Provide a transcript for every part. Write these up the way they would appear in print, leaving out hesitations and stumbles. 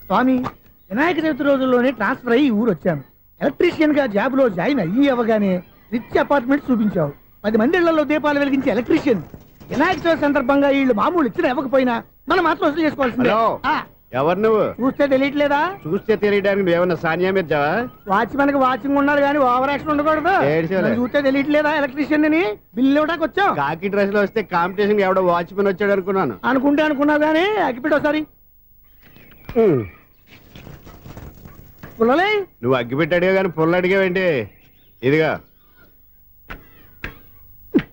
స్వామి, వినాయక చవితి రోజుల్లోనే ట్రాన్స్ఫర్ అయ్యి ఊరు వచ్చాను. ఎలక్ట్రీషియన్ గా జాబ్ లో జాయిన్ అయ్యి అవగానే రిచ్ అపార్ట్మెంట్ చూపించావు. 10 మంది ఇళ్లలో దీపాలు వెలిగించే ఎలక్ట్రీషియన్. వినాయక చవితి సందర్భంగా వీళ్ళు మామూలు ఇచ్చిన ఇవ్వకపోయినా మనం మాత్రం వసూలు చేసుకోవాల్సిందే. ఎవరు నువ్వు? చూస్తే తెలియట్లేదా? చూస్తే తెలియడానికి నువ్వేమన్నా సానియా మీర్జావా? వాచ్మెన్ కి వాచింగ్ ఉన్నారు కానీ ఓవర్ యాక్షన్ ఉండకూడదు. చూస్తే తెలియట్లేదా ఎలక్ట్రీషియన్ అని? బిల్లు ఇవ్వడానికి వచ్చాం. కాకి డ్రెస్ లో వస్తే కాంపిటీషన్ ఎవడో వాచ్మెన్ వచ్చాడు అనుకున్నాను. అనుకున్నావు కానీ అగ్గిపెట్టి ఒకసారి. పుల్లలే నువ్వు అగ్గిపెట్టి అడిగా కానీ పుల్ల అడిగావేంటి? ఇదిగా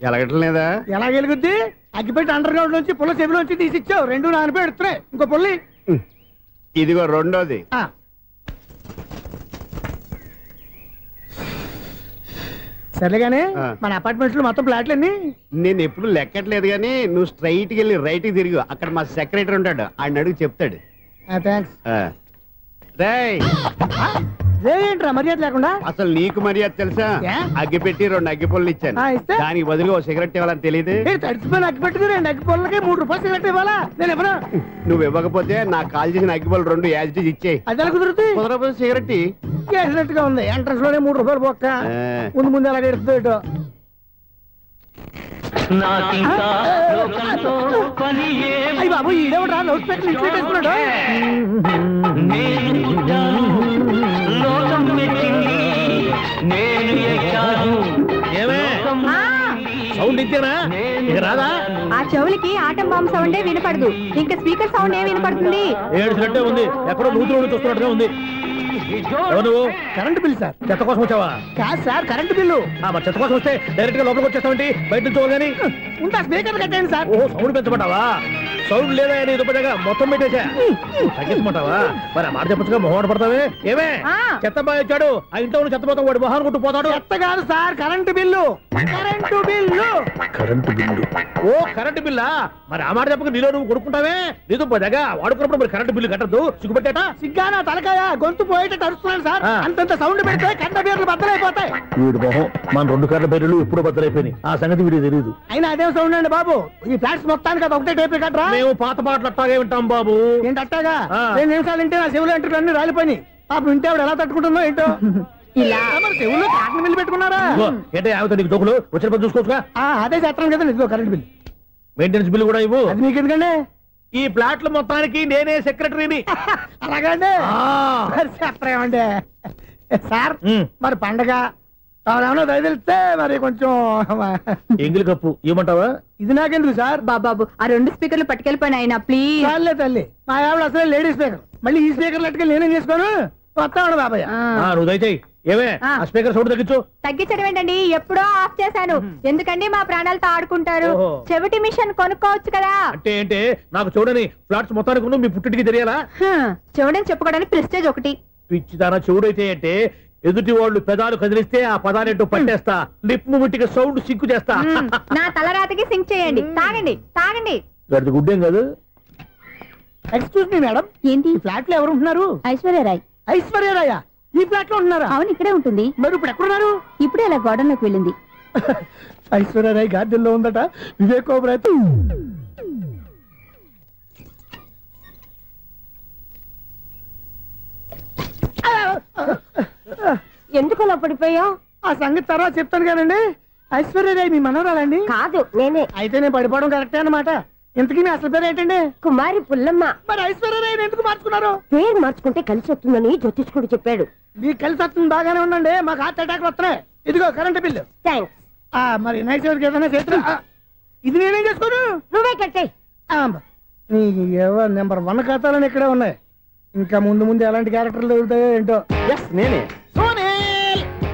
ఎలగట్లేదా? ఎలా వెలుగుద్ది? అగ్గిపెట్టి అండర్ గ్రౌండ్ నుంచి పుల్ల చెవిలోంచి తీసిచ్చావు. 2 నానిపోయి ఎడుతున్నాయి. ఇంకో పుల్లి ఇదిగో రెండోది. సరేగానే మన అపార్ట్మెంట్స్ లో మొత్తం ఫ్లాట్లు అన్ని నేను ఎప్పుడు లెక్కట్లేదు కానీ నువ్వు స్ట్రైట్ కి వెళ్ళి రైట్ కి తిరిగి అక్కడ మా సెక్రటరీ ఉంటాడు, ఆయన అడుగు చెప్తాడు. థ్యాంక్స్. ఏంట్రా మర్యాద లేకుండా? అసలు నీకు మర్యాద తెలుసా? అగ్గి పెట్టి 2 అగ్గి పొల్లు ఇచ్చాను, దానికి బదులుగా 1 సిగరెట్ ఇవ్వాలని తెలియదు. తడిచిపోయిన అగ్గి పెట్టుకుని 2 అగ్గి పొల్లకి 3 రూపాయలు సిగరెట్ ఇవ్వాలా? నేను ఇవ్వను. నువ్వు ఇవ్వకపోతే నాకు కాల్ చేసిన అగ్గి పొల్లు 2 యాజిటీస్ ఇచ్చేయి. అది ఎలా కుదురుతుంది? కుదరపోతే సిగరెట్ చేసినట్టుగా ఉంది. ఎంట్రన్స్ లోనే 3 రూపాయలు పోక్క. ముందు ఎలా ఎడుతుంది? బాబు ఈడేవడా లౌడ్ స్పీకర్ ఇంట్లో పెట్టేసుకున్నాడు? సౌండ్ ఇచ్చానా? ఇక రాదా? ఆ చెవులకి ఆటం బాంబు సౌండే వినపడదు, ఇంకా స్పీకర్ సౌండ్ ఏ వినపడుతుంది? ఏడుసినట్టే ఉంది. ఎక్కడో నూతులు చూస్తున్నట్టుగా ఉంది. Current bill sir. చెత్త కోసం వచ్చావా? కాదు సార్, కరెంట్ బిల్లు. మరి చెత్త కోసం వస్తే డైరెక్ట్ గా లోపలికి వచ్చేస్తామంటే బయట నుంచి కానీ ఉంటా. స్పీకర్ కట్టండి సార్. ఓ సౌండ్ పెంచమంటావా? సౌండ్ లేదా దుబ్బగా మొత్తం పెట్టేసా. తగ్గించమంటావా? మరి మాట చెప్పచ్చుగా, మొహమాట పడతావే. ఏమే చెత్త బాగా ఇచ్చాడు, ఆ ఇంట్లో చెత్త పోతావు, వాడు మొహాన్ని కొట్టు పోతాడు. చెత్త కాదు sir, current bill. Current bill. Current bill. ఓ కరెంటు బిల్లా? మరి ఆ మాట చెప్పక నీలో నువ్వు కొడుకుంటావే. నీతో పోదాగా వాడుకున్నప్పుడు మరి కరెంటు బిల్లు కట్టద్దు. సిగ్గుపెట్టాట? సిగ్గానా తలకాయ? గొంతు పోయేటట్టు అరుస్తున్నాను సార్. అంతంత సౌండ్ పెడితే కంట బీర్లు బద్దలైపోతాయి. వీడు మొహం మన 2 కరెంటు బీర్లు ఇప్పుడు బద్దలైపోయినాయి. ఆ సంగతి వీడికి తెలియదు. అయినా అదే సౌండ్ అండి బాబు. ఈ ఫ్లాట్స్ మొత్తానికి అది ఒకటే టైప్ కట్టరా? మేము పాత పాటలు అట్టాగే వింటాం బాబు. ఏంటి అట్టాగా? 2 నిమిషాలు వింటే నా చెవులు ఎంటర్ అన్ని రాలిపోయినాయి. పాపం వింటే ఆవిడ ఎలా తట్టుకుంటుందో ఏంటో. ఇలా మరి చెవుల్లో కాటన్ బిల్లు పెట్టుకున్నారా? ఏంటో ఆవిడ నీకు దోకులు వచ్చిన పని చూసుకోవచ్చుగా. అదే చేస్తాను కదా. ఇదిగో కరెంట్ బిల్, మెయింటెనెన్స్ బిల్లు కూడా ఇవ్వు. అది మీకు ఎందుకండి? ఈ ఫ్లాట్ల మొత్తానికి నేనే సెక్రటరీని. అలాగండి. చెప్పరేమండి సార్. మరి పండగ ఏమన్నా దయదలిస్తే మరి కొంచెం ఎంగిలి కప్పు ఇవ్వమంటావా? ఇది నాకెందుకు సార్? బాబాబు ఆ 2 స్పీకర్లు పట్టుకెళ్ళిపోయిన ఆయన ప్లీజ్. చాలే తల్లి, మా ఆవిడ అసలే లేడీ స్పీకర్. మళ్ళీ ఈ స్పీకర్లు అట్టుకెళ్ళి నేనేం చేసుకోను? వస్తాడు బాబాయ్. నువ్వు దయచేయి. ఏమే ఆ స్పీకర్ సౌండ్ తగ్గించు. తగ్గించడం ఏంటండి, ఎప్పుడో ఆఫ్ చేశాను. ఎందుకండి మా ప్రాణాలతో ఆడుకుంటారు? చెవిటి మిషన్ కొనుక్కోవచ్చు కదా. అంటే ఏంటి? నాకు చూడని ఫ్లాట్స్ మొత్తానికి మీ పుట్టింటికి తెలియాలా? చెవుడని చెప్పుకోవడానికి ప్రెస్టేజ్ ఒకటి. పిచ్చిదానా చెవుడైతే అంటే ఎదుటి వాళ్ళు పెదాలు కదిలిస్తే ఆ పదాలేంటో పట్టేస్తా. లిప్ ముట్టికి సౌండ్ సింకు చేస్తా. నా తలరాతకి సింక్ చేయండి. తాగండి తాగండి. గడిది గుడ్డేం కాదు. ఎక్స్క్యూజ్ మీ మేడం, ఏంటి ఫ్లాట్ లో ఎవరు ఉంటున్నారు? ఐశ్వర్యరాయ్. ఐశ్వర్యరాయ ఈ ఫ్లాట్ లో ఉంటున్నారా? అవును, ఇక్కడే ఉంటుంది. మరి ఇప్పుడు ఎక్కడున్నారు? ఇప్పుడే అలా గోడంలోకి వెళ్ళింది. ఐశ్వర్యరాయ్ గార్డెన్ లో ఉందట. వివేక్ ఓబరాయ్ ఎందుకు అలా పడిపోయావు? ఆ సంగతి తర్వాత చెప్తాను కానండి. ఐశ్వర్యరాయ్ మీ మనవరాలండి? కాదు, నేనే. అయితే నేను పడిపోవడం కరెక్టే అన్నమాట. ఇంతకీ మీ అసలు పేరు ఏంటండి? కుమారి పుల్లమ్మ. మరి ఐశ్వర్యరాయ్ ఎందుకు మార్చుకున్నారు? పేరు మార్చుకుంటే కలిసి వస్తుందని జ్యోతిష్కుడు చెప్పాడు. మీకు కలిసి వస్తుంది, బాగానే ఉండండి. మాకు హార్ట్ అటాక్ వస్తున్నాయి. ఇదిగో కరెంట్ బిల్లు. థ్యాంక్స్. మరి నైట్ ఏదైనా చేతులు ఇది నేనేం చేసుకోను? నువ్వే కట్టే. నెంబర్ 1 ఖాతాలని ఇక్కడే ఉన్నాయి. ఇంకా ముందు ముందు ఎలాంటి క్యారెక్టర్లు దొరుకుతాయో ఏంటో. నేనే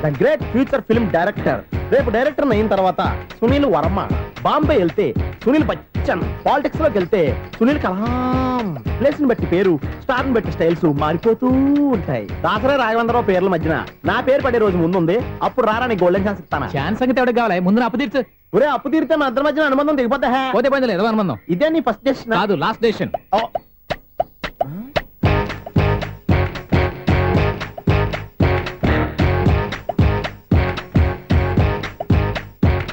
the great future film director. రేపు డైరెక్టర్ అయిన తర్వాత సునీల్ వర్మ. బాంబే వెళ్తే సునీల్ బచ్చన్. పాలిటిక్స్ లోకి వెళ్తే సునీల్ కలాం. ప్లేస్ ని బట్టి పేరు, స్టార్ ని బట్టి స్టైల్స్ మారిపోతూ ఉంటాయి. దాసరా రాఘవేంద్రరావు పేర్ల మధ్యన నా పేరు పడే రోజు ముందుంది. అప్పుడు రారా నీ గోల్డెన్ ఛాన్స్ ఇస్తాను. ఛాన్స్ సంగతి ఎవరికి కావాలి? ముందు అప్పు తీర్చు. ఒరే అప్పు తీరితే మన ఇద్దరి మధ్యన అనుబంధం దిగిపోతా. పోతే పోయింది లేదు అనుబంధం. ఇదే నీ ఫస్ట్ డెస్టినేషన్ కాదు, లాస్ట్ డెసిషన్.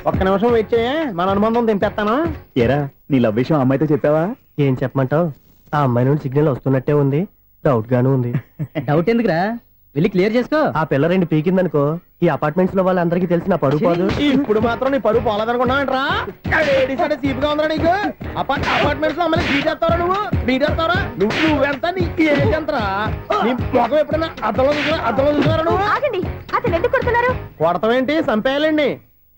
ఒక్క నిమిషం వెయిట్ చేయ, మన అనుబంధం దింపేస్తాను. ఏరా నీ లవ్ విషయం అమ్మాయితో చెప్పావా? ఏం చెప్పమంటావు? ఆ అమ్మాయి నుండి సిగ్నల్ వస్తున్నట్టే ఉంది. డౌట్ గాను ఉంది. డౌట్ ఎందుకురా, వెళ్ళి క్లియర్ చేసుకో. ఆ పిల్ల 2 పీకిందనుకో ఈ అపార్ట్మెంట్స్ లో వాళ్ళందరికీ తెలిసిన పరువు పోదు. ఇప్పుడు మాత్రం నీ పరువు పోలేదనుకున్నావేంట్రా? సీపుగా ఉందా నీకు? అపార్ట్మెంట్స్ లో అమ్మని బీటేస్తారా నువ్వెంత నీకు ఏంటంతరా? నీ ముఖం ఎప్పుడైనా అర్థంలో చూసారా నువ్వు? ఆగండి, అతను ఎందుకు కొడుతున్నారు? కొడతావేంటి? చంపేయాలండి.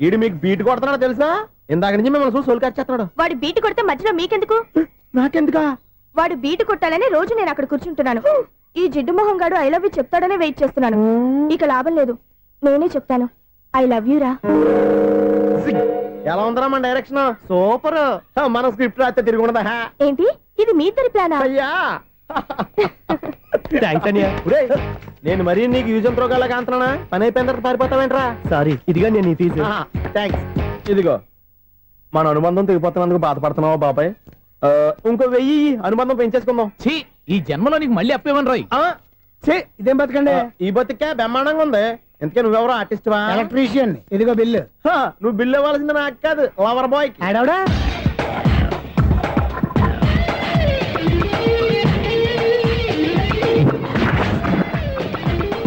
ఈడు మీకు బీట్ కొడుతున్నాడు తెలుసా? ఇందాక నుంచి మిమ్మల్ని చూసి సోలు కచ్చేస్తున్నాడు. వాడు బీటు కొడితే మధ్యలో మీకెందుకు? నాకెందుకా? వాడు బీటు కొట్టాలని రోజు నేను అక్కడ కూర్చుంటున్నాను. ఈ జిడ్డు మొహం గాడు ఐ లవ్ యూ చెప్తాడనే వెయిట్ చేస్తున్నాను. ఇక లాభం లేదు, నేనే చెప్తాను ఐ లవ్ యూ రా. ఎలా ఉందరా మన డైరెక్షన్? సూపర్. మన స్క్రిప్ట్ రాస్తే తిరిగి ఉండదా? ఏంటి ఇది మీ ఇద్దరి ప్లానా? అయ్యా థ్యాంక్స్ అనియా. నేను మరీ నీకు యూజ్ ఎంతో గల కాంతనా? పని అయిపోయిన తర్వాత పారిపోతావేంట్రా? సారీ, ఇదిగా నేను ఫీజు. థ్యాంక్స్. ఇదిగో మన అనుబంధం తెగిపోతున్నందుకు బాధపడుతున్నావా బాబాయ్? ఇంకో 1000 అనుబంధం పెంచేసుకుందాం. ఛీ, ఈ జన్మలో నీకు మళ్ళీ అప్పేమని రాయి. ఇదేం బతకండి? ఈ బతికే బ్రహ్మాండంగా ఉంది. ఎందుకే నువ్వెవరో ఆర్టిస్ట్ వా? ఎలక్ట్రీషియన్. ఇదిగో బిల్లు. నువ్వు బిల్లు ఇవ్వాల్సింది నాకు కాదు, లవర్ బాయ్. ఆడవడా?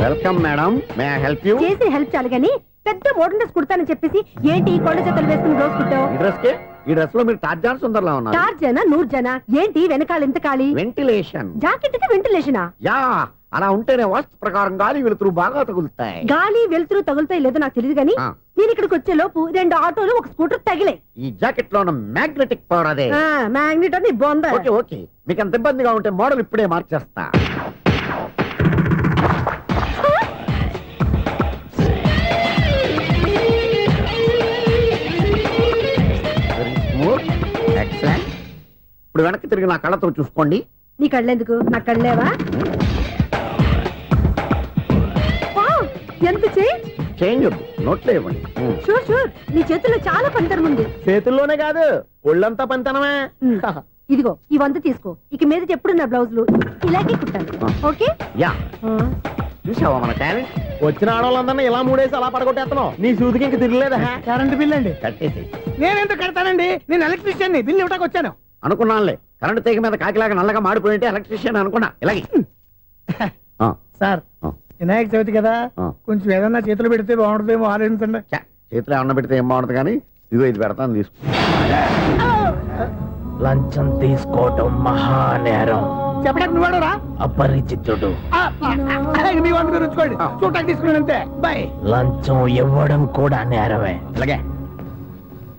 Welcome madam, may I help you? చేసి హెల్ప్ చాలు గానీ పెద్ద మోడల్ డ్రెస్ కుడతానని చెప్పేసి ఏంటి ఈ కొండ జతలు వేసుకుని రోజు కుట్టావు? ఈ డ్రెస్ లో మీరు టార్జాన్ సుందర్లా ఉన్నారు. టార్జనా 100 జనా? ఏంటి వెనకాల ఇంత ఖాళీ? వెంటిలేషన్. జాకెట్ కి వెంటిలేషనా? యా, అలా ఉంటేనే వాస్తు ప్రకారం గాలి వెలుతురు బాగా తగులుతాయి. గాలి వెలుతురు తగులుతాయి లేదో నాకు తెలియదు గానీ నేను ఇక్కడికి వచ్చే లోపు 2 ఆటోలు 1 స్కూటర్ తగిలే. ఈ జాకెట్ లో ఉన్న మ్యాగ్నెటిక్ పవర్ అదే. మ్యాగ్నెట్ అని బొంద. ఓకే ఓకే, మీకు అంత ఇబ్బందిగా ఉంటే మోడల్ ఇప్పుడే మార్చేస్తా. ఎక్సలెంట్. ఇప్పుడు వెనక్కి తిరిగి నా కళ్ళతో చూసుకోండి. నీ కళ్ళెందుకు? నా కళ్ళేవా? ఎంత చేంజ్ వద్దు, నోట్లో ఇవ్వండి. షూర్ షూర్, నీ చేతుల్లో చాలా పంతరం ఉంది. చేతుల్లోనే కాదు ఒళ్ళంతా పంతనమే. ఇదిగో ఈ 100 తీసుకో. ఇక మీద ఎప్పుడు నా బ్లౌజులు ఇలాగే కుట్టాను. ఓకే? యా, చూసావా మన టాలెంట్? వచ్చిన ఆడవాళ్ళందరినీ ఇలా మూడేసి అలా పడగొట్టేస్తున్నావు. నీ సూదికి ఇంక తిరగలేదా? కరెంట్ బిల్ అండి. కట్టేసి. నేనెందుకు కడతానండి? నేను ఎలక్ట్రీషియన్ ని. బిల్లు ఇవ్వడానికి వచ్చాను. అనుకున్నానులే, కరెంట్ తీగ మీద కాకిలాగా నల్లగా మాడిపోయింటే ఎలక్ట్రీషియన్ అనుకున్నా. ఇలాగే సార్, వినాయక చవితి కదా, కొంచెం ఏదన్నా చేతులు పెడితే బాగుంటుందేమో ఆలోచించండి. చేతిలో ఏమన్నా పెడితే ఏం బాగుంటుంది కానీ ఇదిగో ఇది పెడతాను, తీసుకో. లంచం తీసుకోవటం మహానేరం. చెప్పడానికి నువ్వాడరా? అపరిచితుడు. మీ వంట మీరు ఉంచుకోండి, చూడటానికి తీసుకున్నాను అంతే. బాయ్. లంచం ఇవ్వడం కూడా నేరమే. అలాగే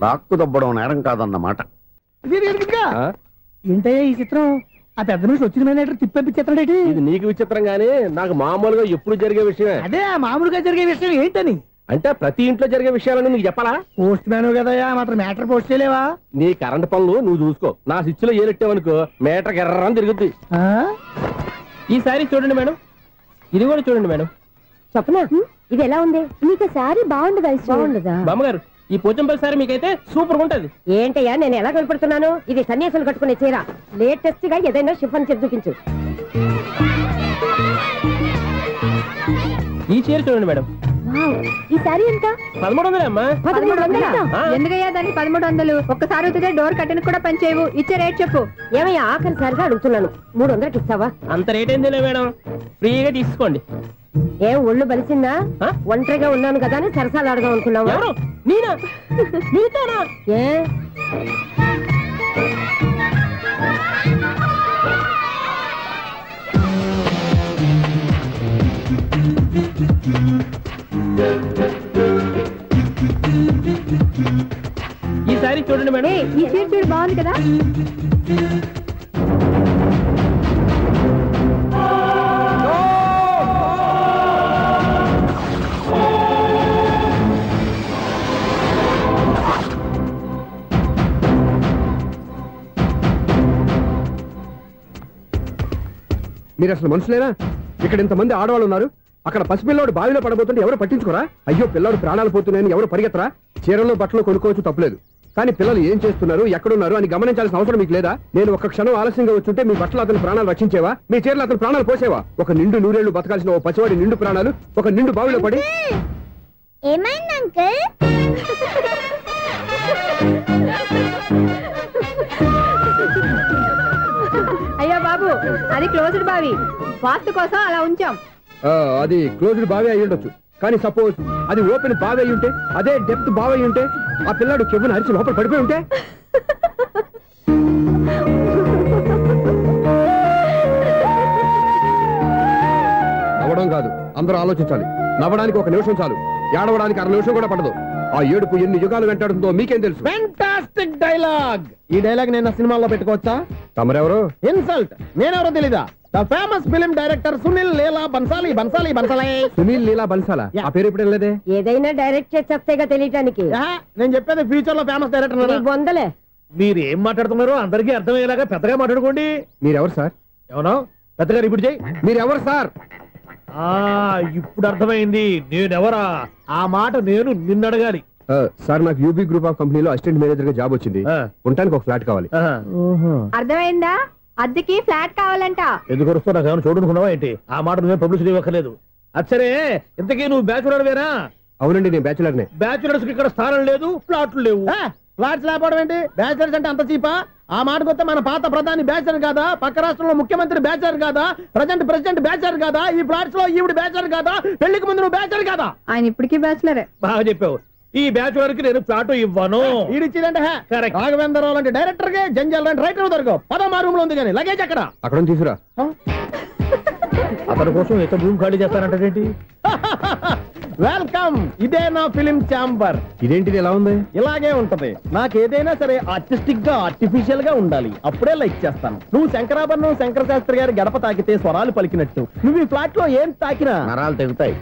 రాక్కు దబ్బడం నేరం కాదన్నమాట. ఏంటయ్యా ఈ చిత్రం? ఆ పెద్ద మనిషి వచ్చిన మేనేటర్ తిప్పించేస్తాడేటి? ఇది నీకు విచిత్రం గానీ నాకు మామూలుగా ఎప్పుడు జరిగే విషయమే. అదే మామూలుగా జరిగే విషయం ఏంటని? అంటే ప్రతి ఇంట్లో జరిగే విషయాలను నీకు చెప్పాలా? పోస్ట్ మ్యాన్ కదయ్యా, మాత్రం మ్యాటర్ పోస్ట్ చేయలేవా? నీ కరెంట్ పనులు నువ్వు చూసుకో. నా స్విచ్ లో ఏలెట్టావనుకో మీటర్ ఎర్రని తిరుగుద్ది. ఈసారి చూడండి మేడం, ఇది కూడా చూడండి మేడం. చెప్పనా? ఇది ఎలా ఉంది? నీకు సారీ బాగుండదా? బాగుండదా? బామ్మగారు, ఈ పోచంపల్లి సారీ మీకైతే సూపర్ ఉంటది. ఏంటయ్యా నేను ఎలా కనపడుతున్నాను? ఇది సన్యాసులు కట్టుకునే చీర. లేటెస్ట్ గా ఏదైనా షిఫాన్ చేసి చూపించు. ఈ చీర చూడండి మేడం. ఈ సారీ ఎంత? 1300 అమ్మా. 1300? ఎందుకయ్యా దానికి 1300? ఒక్కసారి అవుతుందే డోర్ కట్టెన్ కూడా పని చేయవు. ఇచ్చే రేట్ చెప్పు. ఏమయ్యా ఆఖరిసారిగా అడుగుతున్నాను, 300కి ఇస్తావా? అంత రేట్ ఏందిలే మేడం, ఫ్రీగా తీసుకోండి. ఏం ఒళ్ళు బలిసిందా? ఒంటరిగా ఉన్నాను కదా అని సరసాలు అడగా అనుకున్నావా? నేనా? నీతోనా? ఏ ఈ సారీ చూడండి మేడం. ఈ చీర చూడు, బాగుంది కదా? మీరు అసలు మనుషులేనా? ఇక్కడ ఇంతమంది ఆడవాళ్ళు ఉన్నారు, అక్కడ పసిపిల్లాడు బావిలో పడబోతుంటే ఎవరు పట్టించుకోరా? అయ్యో పిల్లాడు ప్రాణాలు పోతున్నాయని ఎవరు పరిగెత్తరా? చీరలో బట్టలు కొనుక్కోవచ్చు, తప్పులేదు. కానీ పిల్లలు ఏం చేస్తున్నారు, ఎక్కడున్నారు అని గమనించాల్సిన అవసరం మీకు లేదా? నేను ఒక్క క్షణం ఆలస్యంగా వచ్చుంటే మీ బట్టలు అతని ప్రాణాలు రక్షించేవా? మీ చీరలు అతని ప్రాణాలు పోసేవా? ఒక నిండు 100 ఏళ్లు బతకాల్సిన ఓ పసివాడి నిండు ప్రాణాలు ఒక నిండు బావిలో పడి. ఏమైంది అంకుల్? అయ్యో బాబు అది క్లోజ్డ్ బావి, వాస్తు కోసం అలా ఉంచాం. అది క్లోజ్డ్ బావి అయి ఉండొచ్చు, కానీ సపోజ్ అది ఓపెన్ బావి అయి ఉంటే, అదే డెప్త్ బావి అయి ఉంటే, ఆ పిల్లాడు కెవ్వును అరిచి లోపల పడిపోయి ఉంటే. నవ్వడం కాదు, అందరూ ఆలోచించాలి. నవ్వడానికి 1 నిమిషం చాలు, ఏడవడానికి 1/2 నిమిషం కూడా పడదు. ఆ ఏడుపు ఎన్ని యుగాలు వెంటాడుతుందో మీకేం తెలుసు? Fantastic dialogue. ఈ డైలాగ్ నేను సినిమాలో పెట్టుకోవచ్చా? తమరెవరు? ఇన్సల్ట్. నేనెవరో తెలీదా? The famous film director Sunil Leela Bansali. Sunil Leela బన్సాలా? ఆ పేరు ఇప్పుడు లేదే. ఏదైనా డైరెక్ట్ చేసేస్తేగా తెలియటానికి. నేను చెప్పేది ఫ్యూచర్ లో ఫేమస్ డైరెక్టర్. బొందలే. మీరు ఏం మాట్లాడుతున్నారో అందరికీ అర్థమయ్యేలాగా పెద్దగా మాట్లాడుకోండి. మీరెవరు సార్? ఏమన్నా పెద్దగా రిపీట్ చేయి. మీరెవరు సార్? ఇప్పుడు అర్థమైంది నేనెవరా. ఆ మాట నేను నిన్ను అడగాలి. సార్, నాకు యూబీ గ్రూప్ ఆఫ్ కంపెనీలో అసిస్టెంట్ మేనేజర్ గా జాబ్ వచ్చింది. ఉండటానికి ఒక ఫ్లాట్ కావాలి. అర్థమైందా? అద్దెకి ఫ్లాట్ కావాలంట. ఎందుకు వస్తున్నా నాకు ఏమైనా చూడనుకున్నావా ఏంటి? ఆ మాట నువ్వే పబ్లిసిటీ ఇవ్వక్కర్లేదు. అచ్చరే, ఇంతకీ నువ్వు బ్యాచులర్ వేరా? అవునండి, నేను బ్యాచులర్నే. బ్యాచులర్స్ కి ఇక్కడ స్థానం లేదు, ప్లాట్లు లేవు. ఫ్లాట్స్ లేకపోవడం ఏంటి? బ్యాచులర్స్ అంటే అంత చీపా? ఆ మాటకొస్తే మన పాత ప్రధాని బ్యాచర్ కాదా? పక్క రాష్ట్రంలో ముఖ్యమంత్రి బ్యాచర్ కాదా? ప్రెసిడెంట్ బ్యాచర్ కాదా? ఈ ఫ్లాట్స్ లో ఈవిడ బ్యాచర్ కాదా? పెళ్లికి ముందు నువ్వు బ్యాచర్ కాదా? ఆయన ఇప్పటికీ బ్యాచులరే. బాగా చెప్పావు. ఈ బ్యాచులర్ కి నేను ఫ్లాట్ ఇవ్వను. ఈడిచ్చిందంటే రాఘవేంద్రరావు లాంటి డైరెక్టర్ కి, జంజాల్ లాంటి రైటర్ దొరకవు. 10 రూమ్ లో ఉంది కానీ లగేజ్ అక్కడ తీసుకురా. అతని కోసం ఎంత రూమ్ ఖాళీ చేస్తానంటే వెల్కమ్. ఇదే నా ఫిలిం ఛాంబర్. ఇదేంటిది ఎలా ఉంది? ఇలాగే ఉంటది. నాకు ఏదైనా సరే ఆర్టిస్టిక్ గా, ఆర్టిఫిషియల్ గా ఉండాలి. అప్పుడే లైక్ చేస్తాను. నువ్వు శంకరాభరణం శంకర శాస్త్రి గారి గడప తాకితే స్వరాలు పలికినట్టు నువ్వు ఈ ఫ్లాట్ లో ఏం తాకినా నరాలు తెగుతాయి.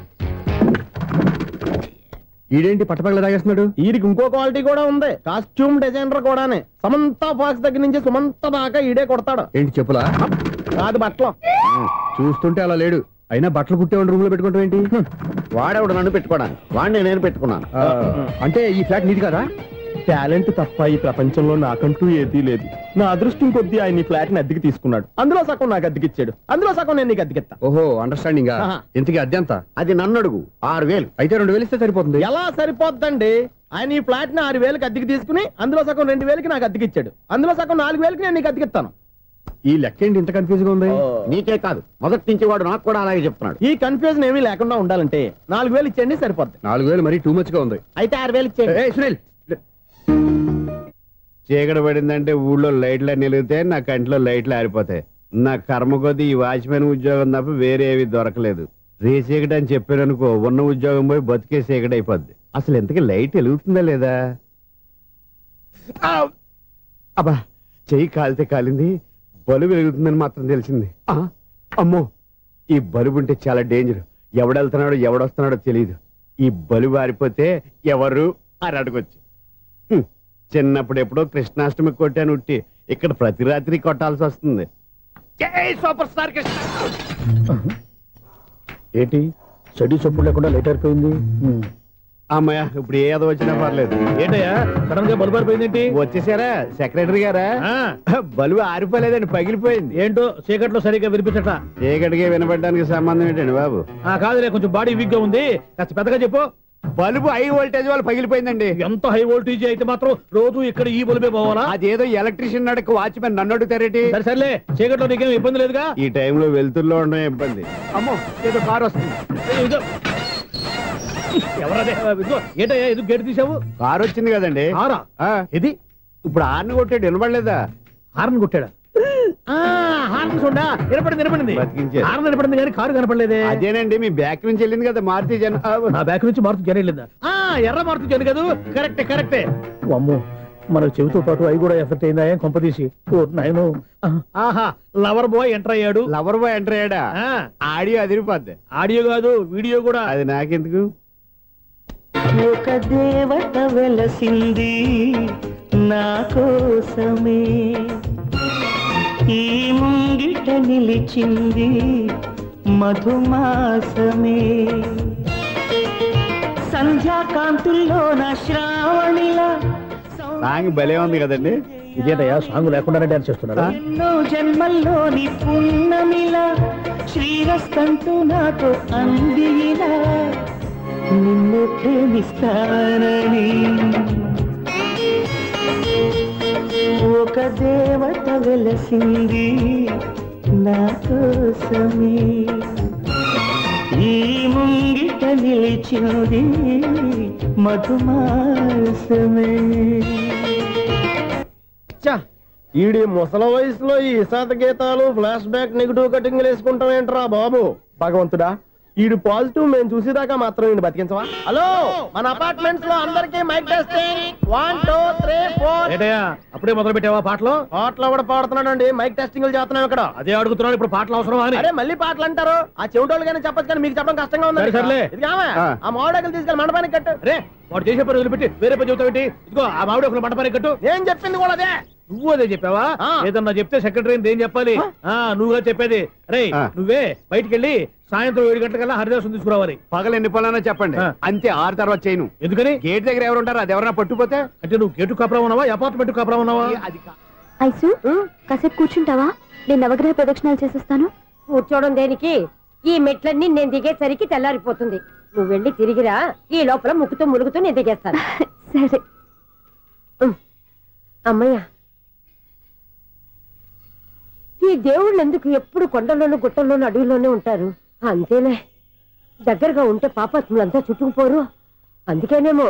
ఈడేంటి పట్టపగల తాగేస్తున్నాడు? వీరికి ఇంకో క్వాలిటీ కూడా ఉంది. కాస్ట్యూమ్ డిజైనర్ కూడానే. సమంత ఫాక్స్ దగ్గర నుంచి సుమంత దాకా ఈడే కొడతాడు. ఏంటి చెప్పులా? కాదు, బట్టలు. చూస్తుంటే అలా లేడు. అయినా బట్టలు కుట్టేవాడి రూమ్ లో పెట్టుకుంటాం ఏంటి? వాడేవాడు నన్ను పెట్టుకోవడానికి, వాడిని నేను పెట్టుకున్నాను. అంటే ఈ ఫ్లాట్ నీది కదా? టాలెంట్ తప్ప ఈ ప్రపంచంలో నాకంటూ ఏదీ లేదు. నా అదృష్టం కొద్దీ ఆయన ఈ ఫ్లాట్ ని అద్దెకి తీసుకున్నాడు. అందులో సగం నాకు అద్దెకిచ్చాడు, అందులో సగం నేను నీకు అద్దెకిస్తా. ఓహో, అండర్స్టాండింగ్. ఇంతకీ అద్దె ఎంత? అది నన్ను అడుగు. 6000. అయితే 2000 ఇస్తే సరిపోతుంది. ఎలా సరిపోద్దండి? ఆయన ఈ ఫ్లాట్ ని 6000కి అద్దెకి తీసుకుని అందులో సగం 2000కి నాకు అద్దెకిచ్చాడు, అందులో సగం 4000కి నేను నీకు అద్దెకిస్తాను. ఈ లెక్క ఏంటి ఇంత కన్ఫ్యూజ్ గా ఉంది? నీకే కాదు, మొదటి నుంచి వాడు నాకు కూడా అలాగే చెప్తున్నాడు. ఈ కన్ఫ్యూజన్ ఏమీ లేకుండా ఉండాలంటే 4000 ఇచ్చేయండి, సరిపోద్ది. 4000 మరీ టూ మచ్ గా ఉంది. అయితే 6000 ఇచ్చేయండి. సునీల్, చీకటి పడిందంటే ఊళ్ళో లైట్లు నిలిగితే నా కంట్లో లైట్లు ఆరిపోతాయి. నా కర్మ కొద్దీ ఈ వాచ్మెన్ ఉద్యోగం తప్ప వేరే ఏవి దొరకలేదు. రేసీకటి అని చెప్పారనుకో, ఉన్న ఉద్యోగం పోయి బతికే చీకటి అయిపోద్ది. అసలు ఎంతకీ లైట్ వెలుగుతుందా లేదా? అబ్బా, చెయ్యి కాలితే కాలింది, బలుబు వెలుగుతుందని మాత్రం తెలిసింది. అమ్మో, ఈ బలుబు ఉంటే చాలా డేంజర్. ఎవడెళ్తున్నాడో ఎవడొస్తున్నాడో తెలియదు. ఈ బలుబు ఆరిపోతే ఎవరు అని అడగొచ్చు. చిన్నప్పుడు ఎప్పుడో కృష్ణాష్టమి కొట్టాను ఉట్టి, ఇక్కడ ప్రతి రాత్రి కొట్టాల్సి వస్తుంది. Super star Krishna. ఏంటి చెడు చెప్పుడు లేకుండా లేట్ అయిపోయింది? అమ్మయ్య, ఇప్పుడు ఏదో వచ్చినా పర్లేదు. ఏంటయ్యా సడన్ గా బల్బు ఆరిపోయిందేంటి? వచ్చేసారా సెక్రటరీ గారా? బలుబు ఆరిపోలేదండి, పగిలిపోయింది. ఏంటో చీకట్లో సరిగ్గా వినిపించట. చీకటికి వినపడడానికి సంబంధం ఏంటండి బాబు? కాదులే, కొంచెం బాడీ వీక్ గా ఉంది, కాస్త పెద్దగా చెప్పు. బల్బు హై వోల్టేజ్ వాళ్ళు పగిలిపోయిందండి. ఎంత హై వోల్టేజ్ అయితే మాత్రం రోజు ఇక్కడ ఈ బల్బే పోవాలా? అదేదో ఎలక్ట్రీషియన్ నడక వాచ్మెన్ నన్ను అడుగుతారేటి? సరే సర్లే, చీకట్లో నీకేం ఇబ్బంది లేదుగా? ఈ టైంలో వెళ్తుల్లో ఉండడం ఇబ్బంది. అమ్మో, ఏదో కారు వస్తుంది. ఎవరదే? ఏంటయ్యా ఎందుకు గేట్ తీసావు? కారు వచ్చింది కదండి. కారా? ఇది ఇప్పుడు హార్న్ కొట్టాడు, వినపడలేదా? హార్న్ కొట్టాడా? హార్న్ చూడా వినపడింది. హార్న్ వినపడింది కానీ కారు కనపడలేదే. అదేనండి, మీ బ్యాక్ నుంచి వెళ్ళింది కదా మారుతి జన. నా బ్యాక్ నుంచి మారుతి జన వెళ్ళిందా? ఎర్ర మారుతి జన కదా? కరెక్టే. అమ్మో, మనకు చెవితో పాటు అవి కూడా ఎఫెక్ట్ అయిందా? ఏం కొంపదీసి? ఆహా, లవర్ బాయ్ ఎంటర్ అయ్యాడు. లవర్ బాయ్ ఎంటర్ అయ్యాడా? ఆడియో అదిరిపోద్ది. ఆడియో కాదు, వీడియో కూడా. అది నాకెందుకు? ఒక దేవత వెలసింది నా కోసమే, ఈ ముంగిట నిలిచింది మధుమాసమే, సంధ్యాకాంతుల్లో నా శ్రావణిలా. సాంగ్ భలే ఉంది కదండి. ఇదేంటయ్యా సాంగ్ లేకుండానే డాన్స్ చేస్తున్నారు? ఎన్నో జన్మల్లోని పున్నమిలా శ్రీరస్తంటూ నాతో అందిలా నిన్ను ప్రేమిస్తానని. ఒక దేవత వెలసింది నా కోసమే ఈ ముంగిట నిలిచింది మధుమాసమే. ఈడి ముసల వయసులో ఈ ఇసాత గీతాలు ఫ్లాష్ బ్యాక్ నెగిటివ్ కటింగ్ వేసుకుంటాం ఏంట్రా బాబు. భగవంతుడా, ఈడు పాజిటివ్ మేము చూసేదాకా మాత్రం ఈయన బతికించవా. హలో, మన అపార్ట్మెంట్స్ లో అందరికి మైక్ టెస్టింగ్ 1 2 3 4. అప్పుడే మొదలు పెట్టావా పాటలు? పాటలు కూడా పాడుతున్నాడు అండి, మైక్ టెస్టింగ్ చేస్తున్నాం ఇక్కడ. అదే అడుగుతున్నాడు, ఇప్పుడు పాటలు అవసరమా అని. అరే మళ్ళీ పాటలు అంటారు, ఆ చెవిటోళ్ళు కానీ చెప్పచ్చు కానీ మీకు చెప్పడం కష్టంగా ఉంది. సర్లే. ఆ మామిడాకులు తీసుకెళ్ళి మండపానికి కట్టు. రే, వాడు చేసే పని వదిలిపెట్టి వేరే పని చెబుతావేంటి? ఇదిగో ఆ మామిడి ఒకరు మంటపానికి కట్టు. నేను చెప్పింది కూడా అదే. నువ్వు అదే చెప్పావా? ఏదన్నా చెప్తే సెక్రటరీ ఏం చెప్పాలి? నువ్వుగా చెప్పేది. రే, నువ్వే బయటికి వెళ్ళి సాయంత్రం 7 గంటలకల్లా హరిదాసుని తీసుకురావాలి. పగలు ఎన్ని పనులన్నా చెప్పండి, అంతే 6 తర్వాత చేయను. ఎందుకని? గేట్ దగ్గర ఎవరు ఉంటారు, అది ఎవరైనా పట్టుకుపోతే. అంటే నువ్వు గేటు కాపురా ఉన్నావా, అపార్ట్మెంట్ కాపురా ఉన్నావా? ఐసు, కాసేపు కూర్చుంటావా? నేను నవగ్రహ ప్రదక్షిణాలు చేసేస్తాను. కూర్చోవడం దేనికి? ఈ మెట్లన్నీ నేను దిగేసరికి తెల్లారిపోతుంది. నువ్వు వెళ్ళి తిరిగిరా, ఈ లోపల ముక్కుతూ ములుగుతూ నేను దిగేస్తాను. సరే. అమ్మయ్య, ఈ దేవుళ్ళు ఎందుకు ఎప్పుడు కొండల్లోనూ గుట్టల్లోనూ అడవిలోనే ఉంటారు? అంతేలే, దగ్గరగా ఉంటే పాపాత్ములంతా చుట్టుకుపోరు. అందుకేనేమో.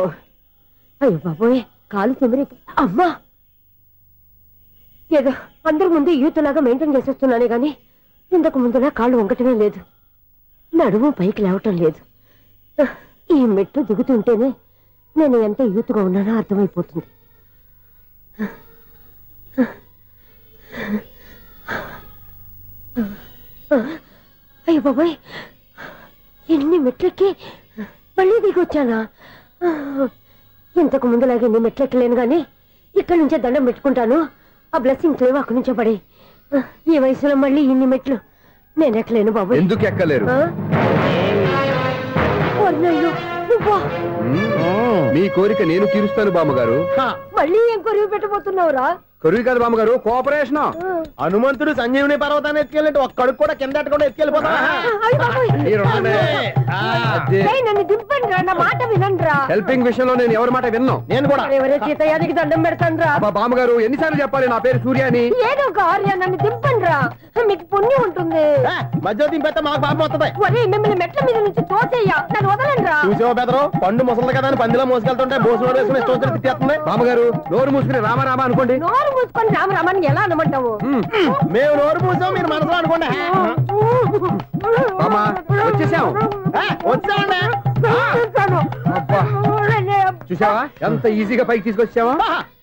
అయ్యో బాబోయ్, కాలు తిమిరి. అమ్మా, ఏదో అందరి ముందు యూత్లాగా మెయింటైన్ చేసేస్తున్నానే గాని ఇంతకు ముందులా కాళ్ళు వంకటమే లేదు, నడుము పైకి లేవటం లేదు. ఈ మెట్లు దిగుతుంటేనే నేను ఎంత యూత్గా ఉన్నానో అర్థమైపోతుంది. అయ్యో బాబాయ్, ఎన్ని మెట్లెక్కి మళ్ళీ దిగొచ్చానా? ఇంతకు ముందులాగే ఎన్ని మెట్లెక్కలేను గాని ఇక్కడి నుంచే దండం పెట్టుకుంటాను. ఆ బ్లెస్సింగ్స్ లేవు అక్కడి నుంచే పడి. ఈ వయసులో మళ్ళీ ఇన్ని మెట్లు నేను ఎక్కలేను బాబు. ఎందుకు ఎక్కలేరు? మీ కోరిక నేను తీరుస్తాను బామ్మగారు. మళ్ళీ ఏం కొరివి పెట్టబోతున్నావురా? కొరివి కాదు బామ్మగారు, కోఆపరేషన్. హనుమంతుడు సంజీవుని పర్వతాన్ని ఎత్తుకెళ్ళి ఒక్కడికి కూడా కింద ఎట్టకుండా ఎత్తుకెళ్ళిపోతా. నన్ను దింపండి రా, నా మాట వినండి రా. హెల్పింగ్ విషయంలో నేను ఎవరి మాట విన్నాను. నేను కూడా ఎవరే సీతయ్యానికి దండం పెడతాను రా. బామ్మగారు ఎన్నిసార్లు చెప్పాలి నా పేరు సూర్యాని? ఏదో ఒక ఆర్య, నన్ను దింపండి రా, మీకు పుణ్యం ఉంటుంది. మధ్య దింపేస్తే మాకు పాపం వస్తుంది. ఒరే, మిమ్మల్ని మెట్ల మీద నుంచి తోసేయ్యా, నన్ను వదలండి రా. చూసావా బెదరు, పండు ముసలి కదా అని పందిలో మోసుకెళ్తుంటే భోజనం వేసుకుని స్టోర్ తిట్టేస్తుంది. బామ్మగారు నోరు మూసుకుని రామారామ అనుకోండి. నోరు మూసుకొని రామరామాన్ని ఎలా అనమంటావు? మేము నోరు మూసాం, మీరు మనసులో అనుకోండి. వచ్చేసాం. వచ్చామండి. చూసావా ఎంత ఈజీగా పైకి తీసుకొచ్చావా?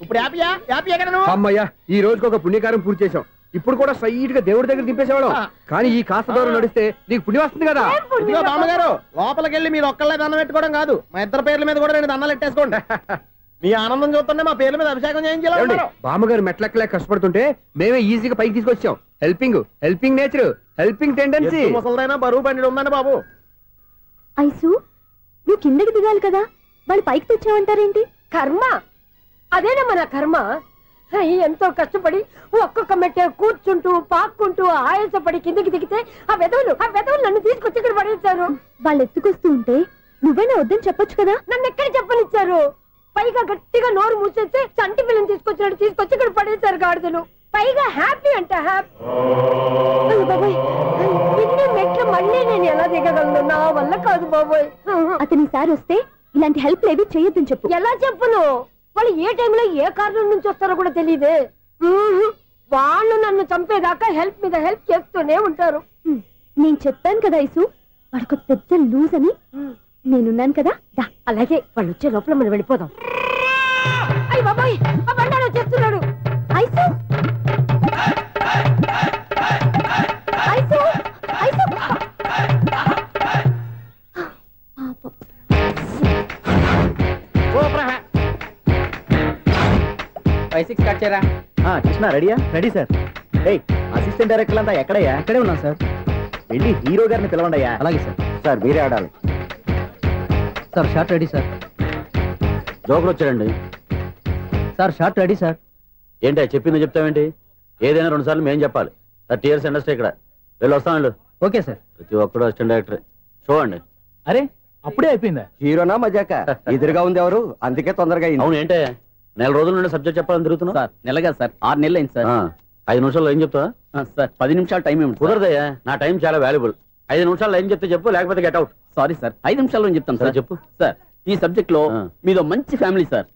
ఇప్పుడు హ్యాపీయా? హ్యాపీయా కదా నువ్వు? అమ్మయ్యా, ఈ రోజుకి ఒక పుణ్యకారం పూర్తి చేసాం. ఇప్పుడు కూడా స్ట్రైట్ గా దేవుడి దగ్గర దింపేసేవాడు. కానీ ఈ కాస్త దూరం నడిస్తే నీకు పుణ్యం వస్తుంది కదా. ఇదిగో బామ్మగారు, లోపలికి వెళ్ళి మీరు ఒక్కళ్ళే దండం పెట్టుకోవడం కాదు, మా ఇద్దరు పేర్ల మీద కూడా నేను దండాలు పెట్టేసుకోండి. మీ ఆనందం చూస్తుంటే మా పేర్ల మీద అభిషేకం చేయించాలి. బామ్మగారు మెట్లెక్కలే కష్టపడుతుంటే మేమే ఈజీగా పైకి తీసుకొచ్చాం. Helping nature, helping tendency. ముసలైనా బరువు బండి ఉందండి బాబు. ఐసు, నువ్వు కిందకి దిగాలి కదా, వాళ్ళు పైకి తెచ్చావంటారేంటి? కర్మ అదేనమ్మా, నా కర్మ. ఎంతో కష్టపడి ఒక్కొక్క మెట్ట కూర్చుంటూ పాక్కుంటూ ఆయాసపడి కిందకి దిగితే ఆ వెధవులు నన్ను తీసుకొచ్చి ఇక్కడ పడేశారు. వాళ్ళు ఎత్తుకొస్తూ ఉంటే నువ్వేనా వద్దని చెప్పొచ్చు కదా. నన్ను ఎక్కడ చెప్పనిచ్చారు? పైగా గట్టిగా నోరు మూసేస్తే చంటి పిల్లని తీసుకొచ్చి ఇక్కడ పడేశారు గాడిదలు. పైగా హ్యాపీ అంటే హ్యాపీ. బాబోయ్, ఇన్ని మెట్లు మళ్ళీ నేను ఎలా దిగగలను? నా వల్ల కాదు బాబోయ్. అతని సార్ వస్తే ఇలాంటి హెల్ప్ లేవి చేయొద్దని చెప్పు. ఎలా చెప్పును? వాళ్ళు ఏ టైంలో ఏ కారణం నుంచి వస్తారో కూడా తెలియదే. వాళ్ళు నన్ను చంపేదాకా హెల్ప్ మీద హెల్ప్ చేస్తూనే ఉంటారు. నేను చెప్పాను కదా ఐసు, వాడికి పెద్ద లూజ్ అని. నేనున్నాను కదా. అలాగే, వాళ్ళు వచ్చే లోపల మనం వెళ్ళిపోదాం. అయ్య బాబాయ్, ఆ బండారు వచ్చేస్తున్నాడు. Ice, ice, ice. 5-6 స్టార్ట్ చేయరా. కృష్ణ రెడీయా? Ready sir. అసిస్టెంట్ డైరెక్టర్ అంతా ఎక్కడయ్యా? ఇక్కడే ఉన్నాం సార్. వెళ్ళి హీరో గారిని పిలవండి అయ్యా. అలాగే సార్. సార్ మీరే ఆడాలి సార్. Short ready sir. జోకులు వచ్చాడండి సార్. Short ready sir. ఏంటి చెప్పింది చెప్తావేంటి? ఏదైనా 2 సార్లు మేము చెప్పాలి. 30 years ఇండస్ట్రీ ఇక్కడ. వెళ్ళి వస్తామండి. Okay sir. ప్రతి ఒక్కడు అసిస్టెంట్ డైరెక్టర్. చూడండి. అరే, అప్పుడే అయిపోయిందా? హీరోనా మజాక? ఎదురుగా ఉంది ఎవరు, అందుకే తొందరగా. అవును, ఏంటే 4 రోజుల నుండి సబ్జెక్ట్ చెప్పాలని తిరుగుతున్నా? సార్ నెలగా సార్, 6 నెలలు అయింది సార్. 5 నిమిషాల్లో ఏం చెప్తా? సార్ 10 నిమిషాలు టైం ఏమిటి? కుదరదయ్యా, నా టైం చాలా వాల్యుబుల్. 5 నిమిషాల్లో ఏం చెప్తే చెప్పు, లేకపోతే గెట్ అవుట్. సారీ సార్, 5 నిమిషాల్లో చెప్తాను సార్. చెప్పు. సార్, ఈ సబ్జెక్ట్ లో మీదో మంచి ఫ్యామిలీ సార్.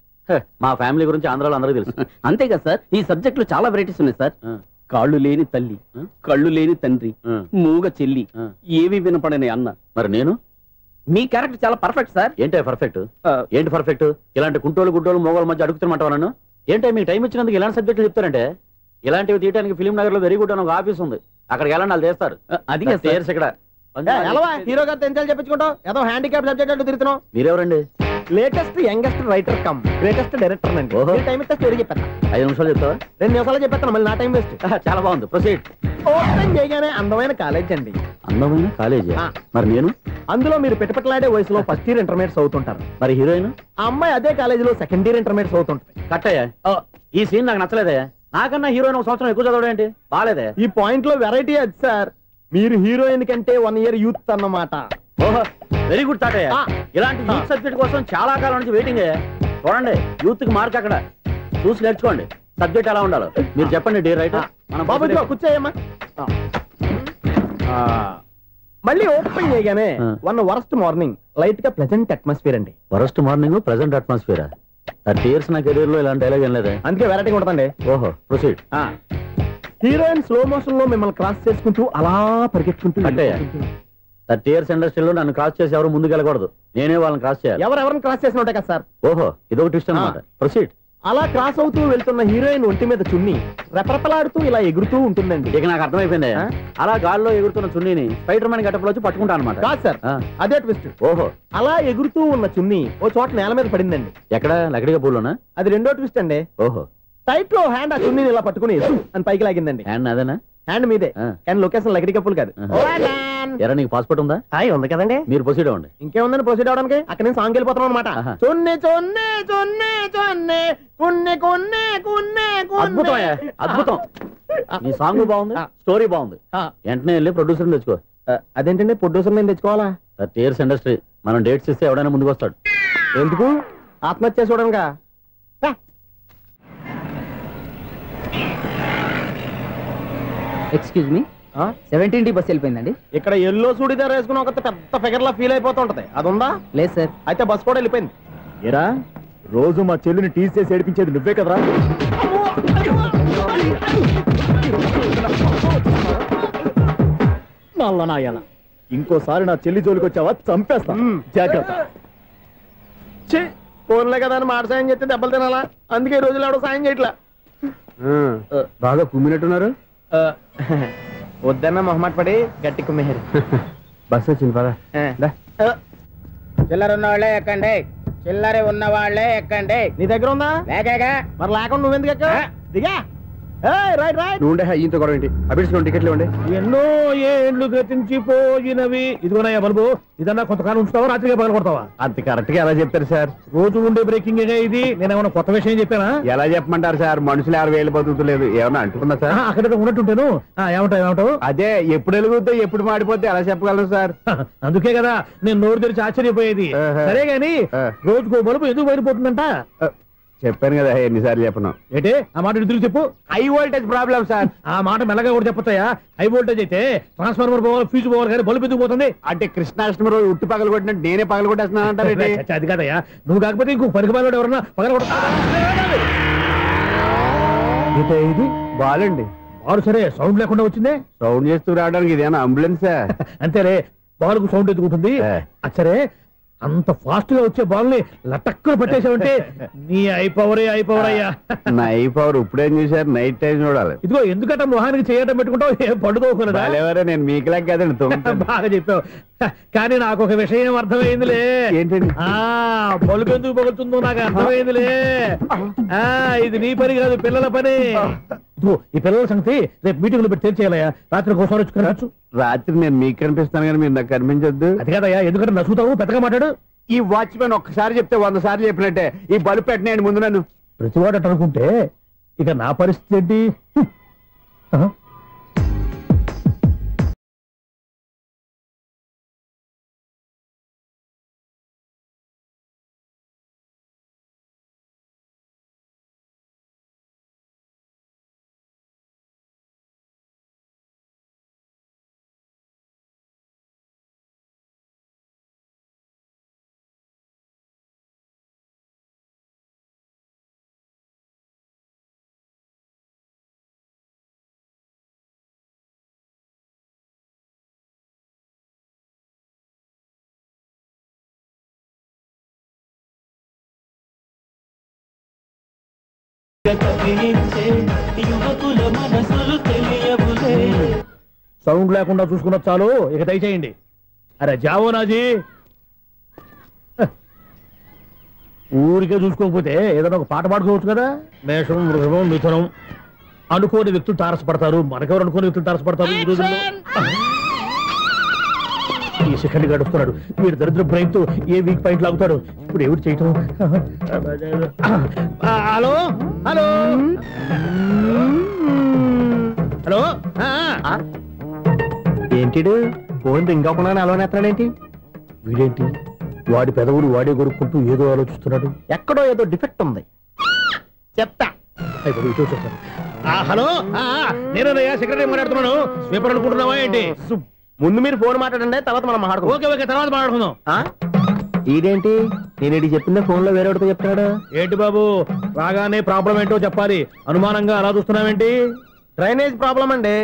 మా ఫ్యామిలీ గురించి ఆంధ్రాలో అందరికీ తెలుసు. అంతేగా సార్, ఈ సబ్జెక్ట్ లో చాలా వెరైటీస్ ఉన్నాయి సార్. కాళ్ళు లేని తల్లి, కళ్ళు లేని తండ్రి, మూగ చెల్లి, ఏవి వినపడని అన్న. మరి నేను? మీ క్యారెక్టర్ చాలా పర్ఫెక్ట్ సార్. ఏంటే పర్ఫెక్ట్? ఏంటి పర్ఫెక్ట్? ఇలాంటి కుంటోలు గుడ్డోలు మోగోల మధ్య అడుగుతున్నమాట నన్ను. ఏంటంటే మీకు టైం ఇచ్చినందుకు ఇలాంటి సబ్జెక్టులు చెప్తారంటే? ఇలాంటివి తీయడానికి ఫిలిం నగర్ లో వెరీ గుడ్ అని ఒక ఆఫీస్ ఉంది, అక్కడికి వెళ్ళండి, వాళ్ళు చేస్తారు. అది ఇక్కడ హీరో గారు తెంచాలి చెప్పించుకుంటాం, ఏదో హ్యాండిక్యాప్ సబ్జెక్ట్ అంటూ తిరుగుతున్నాం. మీరెవరండి? Latest youngest writer cum greatest director అండి. టైం ఇస్తే స్టోరీ చెప్పేస్తా. 5 నిమిషాలు చెప్తావా? 2 నిమిషాలు చెప్పేస్తాను, మళ్ళీ నా టైం వేస్ట్. చాలా బాగుంది, ప్రొసీడ్. ఓపెన్ చేయగానే అందమైన కాలేజ్ అండి. అందమైన కాలేజీ? మరి నేను? అందులో మీరు పెట్టుపట్లాడే వయసులో ఫస్ట్ ఇయర్ ఇంటర్మీడియట్స్ అవుతుంటారు. మరి హీరోయిన్? ఆ అమ్మాయి అదే కాలేజీలో సెకండ్ ఇయర్ ఇంటర్మీడియట్స్ అవుతుంటాయి. కట్టయ్యా, ఈ సీన్ నాకు నచ్చలేదయ్యా. నాకన్నా హీరోయిన్ ఒక సంవత్సరం ఎక్కువ చదవడం ఏంటి? బాలేదే. ఈ పాయింట్ లో వెరైటీ అది సార్, మీరు హీరోయిన్ కంటే 1 ఇయర్ యూత్ అన్నమాట. ఓహో, వెరీ గుడ్ థాట్ అయ్యా. ఇలాంటి యూత్ సబ్జెక్ట్ కోసం చాలా కాలం నుంచి వెయిటింగ్ అయ్యా. చూడండి, యూత్ కి మార్క్ అక్కడ చూసి నేర్చుకోండి. సబ్జెక్ట్ ఎలా ఉండాలో మీరు చెప్పండి డియర్ రైటర్. మనం బాబు కూర్చోయమ్మా. మళ్ళీ ఓపెన్ చేయగానే వరస్ట్ మార్నింగ్, లైట్ గా ప్లెజెంట్ అట్మాస్ఫియర్ అండి. Worst morning, present atmosphere. 30 years నా కెరీర్ లో ఇలాంటి డైలాగ్ ఏం లేదే. అందుకే వెరైటీ ఉంటుందండి. ఓహో, ప్రొసీడ్. హీరోయిన్ స్లో మోషన్ లో మిమ్మల్ని క్రాస్ చేసుకుంటూ అలా పరిగెత్తుకుంటూ 30 years ఇండస్ట్రీలో నన్ను క్రాస్ చేసి ఎవరు ముందుకు వెళ్ళకూడదు, నేనే వాళ్ళని క్రాస్ చేయాలి. ఎవరెవరిని క్రాస్ చేసిన ఉంటాయి కదా సార్. ఓహో, ఇదొక ట్విస్ట్ అన్నమాట. ప్రొసీడ్. అలా క్రాస్ అవుతూ వెళ్తున్న హీరోయిన్ ఒంటి మీద చున్ని రెపరెపలాడుతూ ఇలా ఎగురుతూ ఉంటుందండి. ఇక నాకు అర్థమైపోయింది. అలా గాల్లో ఎగురుతున్న చున్నీని స్పైడర్ మ్యాన్ గట్టపులో వచ్చి పట్టుకుంటా అనమాట. కాదు సార్, అదే ట్విస్ట్. ఓహో, అలా ఎగురుతూ ఉన్న చున్ని ఓ చోట నేల మీద పడిందండి. ఎక్కడ? లకడిగా పూలోనా? అది రెండో ట్విస్ట్ అండి. ఓహో, టైట్ లో హ్యాండ్ ఆ చున్నీని ఇలా పట్టుకుని అని పైకి లాగిందండి. హ్యాండ్ అదేనా? హ్యాండ్ మీదే, కానీ లొకేషన్ లకడి కప్పులు కాదు. ఎరా, నీకు పాస్పోర్ట్ ఉందా? ఉంది కదండి. మీరు ప్రొసీడ్ అవ్వండి. ఇంకేముందని ప్రొసీడ్ అవడానికి? అక్కడ నేను సాంగ్ వెళ్ళిపోతున్నాం అనమాట. చొన్నే చొన్నే చొన్నే చొన్నే కున్నే కున్నే కున్నే. అద్భుతం, అద్భుతం. నీ సాంగ్ బాగుంది, స్టోరీ బాగుంది. వెంటనే వెళ్ళి ప్రొడ్యూసర్ తెచ్చుకో. అదేంటండి ప్రొడ్యూసర్ నేను తెచ్చుకోవాలా? 30 years ఇండస్ట్రీ, మనం డేట్స్ ఇస్తే ఎవడైనా ముందుకు వస్తాడు. ఎందుకు? ఆత్మహత్య చూడనుగా. Excuse me, 17D bus వెళ్ళిపోయిందండి. ఇక్కడ ఎల్లో చూడిదార్ వేసుకుని ఒక పెద్ద ఫిగర్ లా ఫీల్ అయిపోతుంటది, అది ఉందా? లేదు సార్. అయితే బస్ కూడా వెళ్ళిపోయింది. ఏరా, రోజు మా చెల్లిని టీస్ చేసి ఏడిపించేది నువ్వే కదరా? నల్ల నాయన, ఇంకోసారి నా చెల్లి జోలికి వచ్చావా చంపేస్తా, జాగ్రత్త. ఫోన్లే కదా అని మాట సాయం చేస్తే దెబ్బలు తినాలా? అందుకే ఈ రోజులు ఎవడో సాయం చేయట్లా. బాగా కుమ్మినట్టున్నారు. వద్దన్న మొహమాట పడి గట్టి కుమ్మేరు. బస్ వచ్చింది పదా. చిల్లర ఉన్న వాళ్ళే ఎక్కండి, చిల్లర ఉన్న వాళ్ళే ఎక్కండి. నీ దగ్గర ఉందా? లేకగా. మరి లేకుండా నువ్వెందుకు ఎక్క? దిగా. Right right. నువ్వు ఇంత గొడవ ఏంటి? అభిడ్స్ టికెట్లు ఇవ్వండి. ఎన్నో ఏండ్లు గతించిపోయినవి. ఇదిగోనయ్యా బల్బు, ఇదన్నా కొంతకాలం ఉంచుతావా, రాత్రిగా పగల కొడతావా? అంత కరెక్ట్ గా ఎలా చెప్తారు సార్? రోజు ఉండే బ్రేకింగ్ ఇది. నేనేమన్నా కొత్త విషయం చెప్పానా? ఎలా చెప్పమంటారు సార్? మనుషులు 60,000 బతుకుతలేదు, ఏమన్నా అంటున్నా సార్? అక్కడ ఉన్నట్టుంటాను. ఏమంటావు? అదే ఎప్పుడు వెలుగుతో ఎప్పుడు మాడిపోతే ఎలా చెప్పగలను సార్? అందుకే కదా నేను నోరు తెరిచి ఆశ్చర్యపోయేది. సరే గాని రోజుకో బల్బు ఎందుకు బయటపోతుందంట? చెప్పాను కదా ఎన్నిసార్లు చెప్పను. ఏంటే ఆ మాట ఎదురు చెప్పు. High voltage problem sir. ఆ మాట మెల్లగా కూడా చెప్పొచ్చాయా? హై వోల్టేజ్ అయితే ట్రాన్స్ఫార్మర్ పోవాలి, ఫ్యూజ్ పోవాలి, కానీ బల్బు ఎందుకు పోతుంది? అంటే కృష్ణాష్టమి రోజు ఉట్టి పగలు కొట్టినట్టు నేనే పగలు కొట్టేస్తున్నాను అంటారు. అది కాదయ్యా, నువ్వు కాకపోతే ఇంకో పనికి బాలు ఎవరన్నా పగల కొడతా. ఇది బాలండి. బాలు సరే, సౌండ్ లేకుండా వచ్చిందే. సౌండ్ చేస్తూ రావడానికి ఇదేనా అంబులెన్సా? అంతేరే, బాలుకు సౌండ్ ఎందుకుంటుంది. సరే, అంత ఫాస్ట్ గా వచ్చే బాల్ని లటక్కులు పట్టేసావంటే నీ అయిపోవరే అయ్యా. నా అయిపోవరు ఇప్పుడేం చూసారు? నైట్ టైం చూడాలి. ఇదిగో ఎందుకంటే మొహానికి చేయడం పెట్టుకుంటావు, ఏం పండుకోకూడదా? నేను మీకులాగా కదండి. బాగా చెప్పావు. కానీ నాకు ఒక విషయం అర్థమైందిలే. ఏంటండి? బల్బు ఎందుకు పగులుతుందో నాకు అర్థమైందిలే. ఇది నీ పని కాదు, పిల్లల పని. ఈ పిల్లల సంగతి రేపు మీటింగ్ లో పెట్టి తెలిసేయాలయ్యా. రాత్రి కోసం వచ్చి రాత్రి నేను మీకు కనిపిస్తాను కానీ మీరు నాకు కనిపించొద్దు. అది కాదయ్యా, ఎందుకంటే నచ్చుతావు, పెద్దగా మాట్లాడు. ఈ వాచ్మెన్ ఒక్కసారి చెప్తే 100 సార్లు చెప్పినట్టే. ఈ బల్బు పెట్టినాయండి ముందు నన్ను. ప్రతివాడు అనుకుంటే ఇక నా పరిస్థితి ఏంటి? సౌండ్ లేకుండా చూసుకున్న చాలు, ఇక దయచేయండి. అరే జావో నాజీ, ఊరికే చూసుకోకపోతే ఏదైనా ఒక పాట పాడుకోవచ్చు కదా. మేషం, వృషభం, మిథునం అనుకోని వ్యక్తులు తారసపడతారు. మనకెవరు అనుకోని వ్యక్తులు తారసపడతారు ఈ రోజుల్లో. ఈ సెకండ్ గడుస్తున్నాడు. వీడు దరిద్ర బ్రెయిన్ తో ఏ వీక్ పాయింట్ లాగుతాడు. ఇప్పుడు ఎవరు చేయటం? Hello hello hello. ఏంటిడు ఫోన్ రింగ్ అవ్వకుండా అలవనేస్తాడేంటి? వీడేంటి వాడి పెదవులు వాడే కొరుక్కుంటూ ఏదో ఆలోచిస్తున్నాడు. ఎక్కడో ఏదో డిఫెక్ట్ ఉంది, చెప్తా. చెప్తాను. హలో, నేనయ్యా సెక్రటరీ మాట్లాడుతున్నాను. స్వీపర్ అనుకుంటున్నావా ఏంటి? ముందు మీరు ఫోన్ మాట్లాడండి, తర్వాత మనం మాట్లాడుకో. ఓకే ఓకే, తర్వాత మాట్లాడుకుందాం. ఇదేంటి నేను చెప్పిందే ఫోన్ లో వేరే వాడితో చెప్తున్నాడు ఏంటి బాబు? రాగానే ప్రాబ్లం ఏంటో చెప్పాలి. అనుమానంగా అలా చూస్తున్నావేంటి? డ్రైనేజ్ ప్రాబ్లం అండి.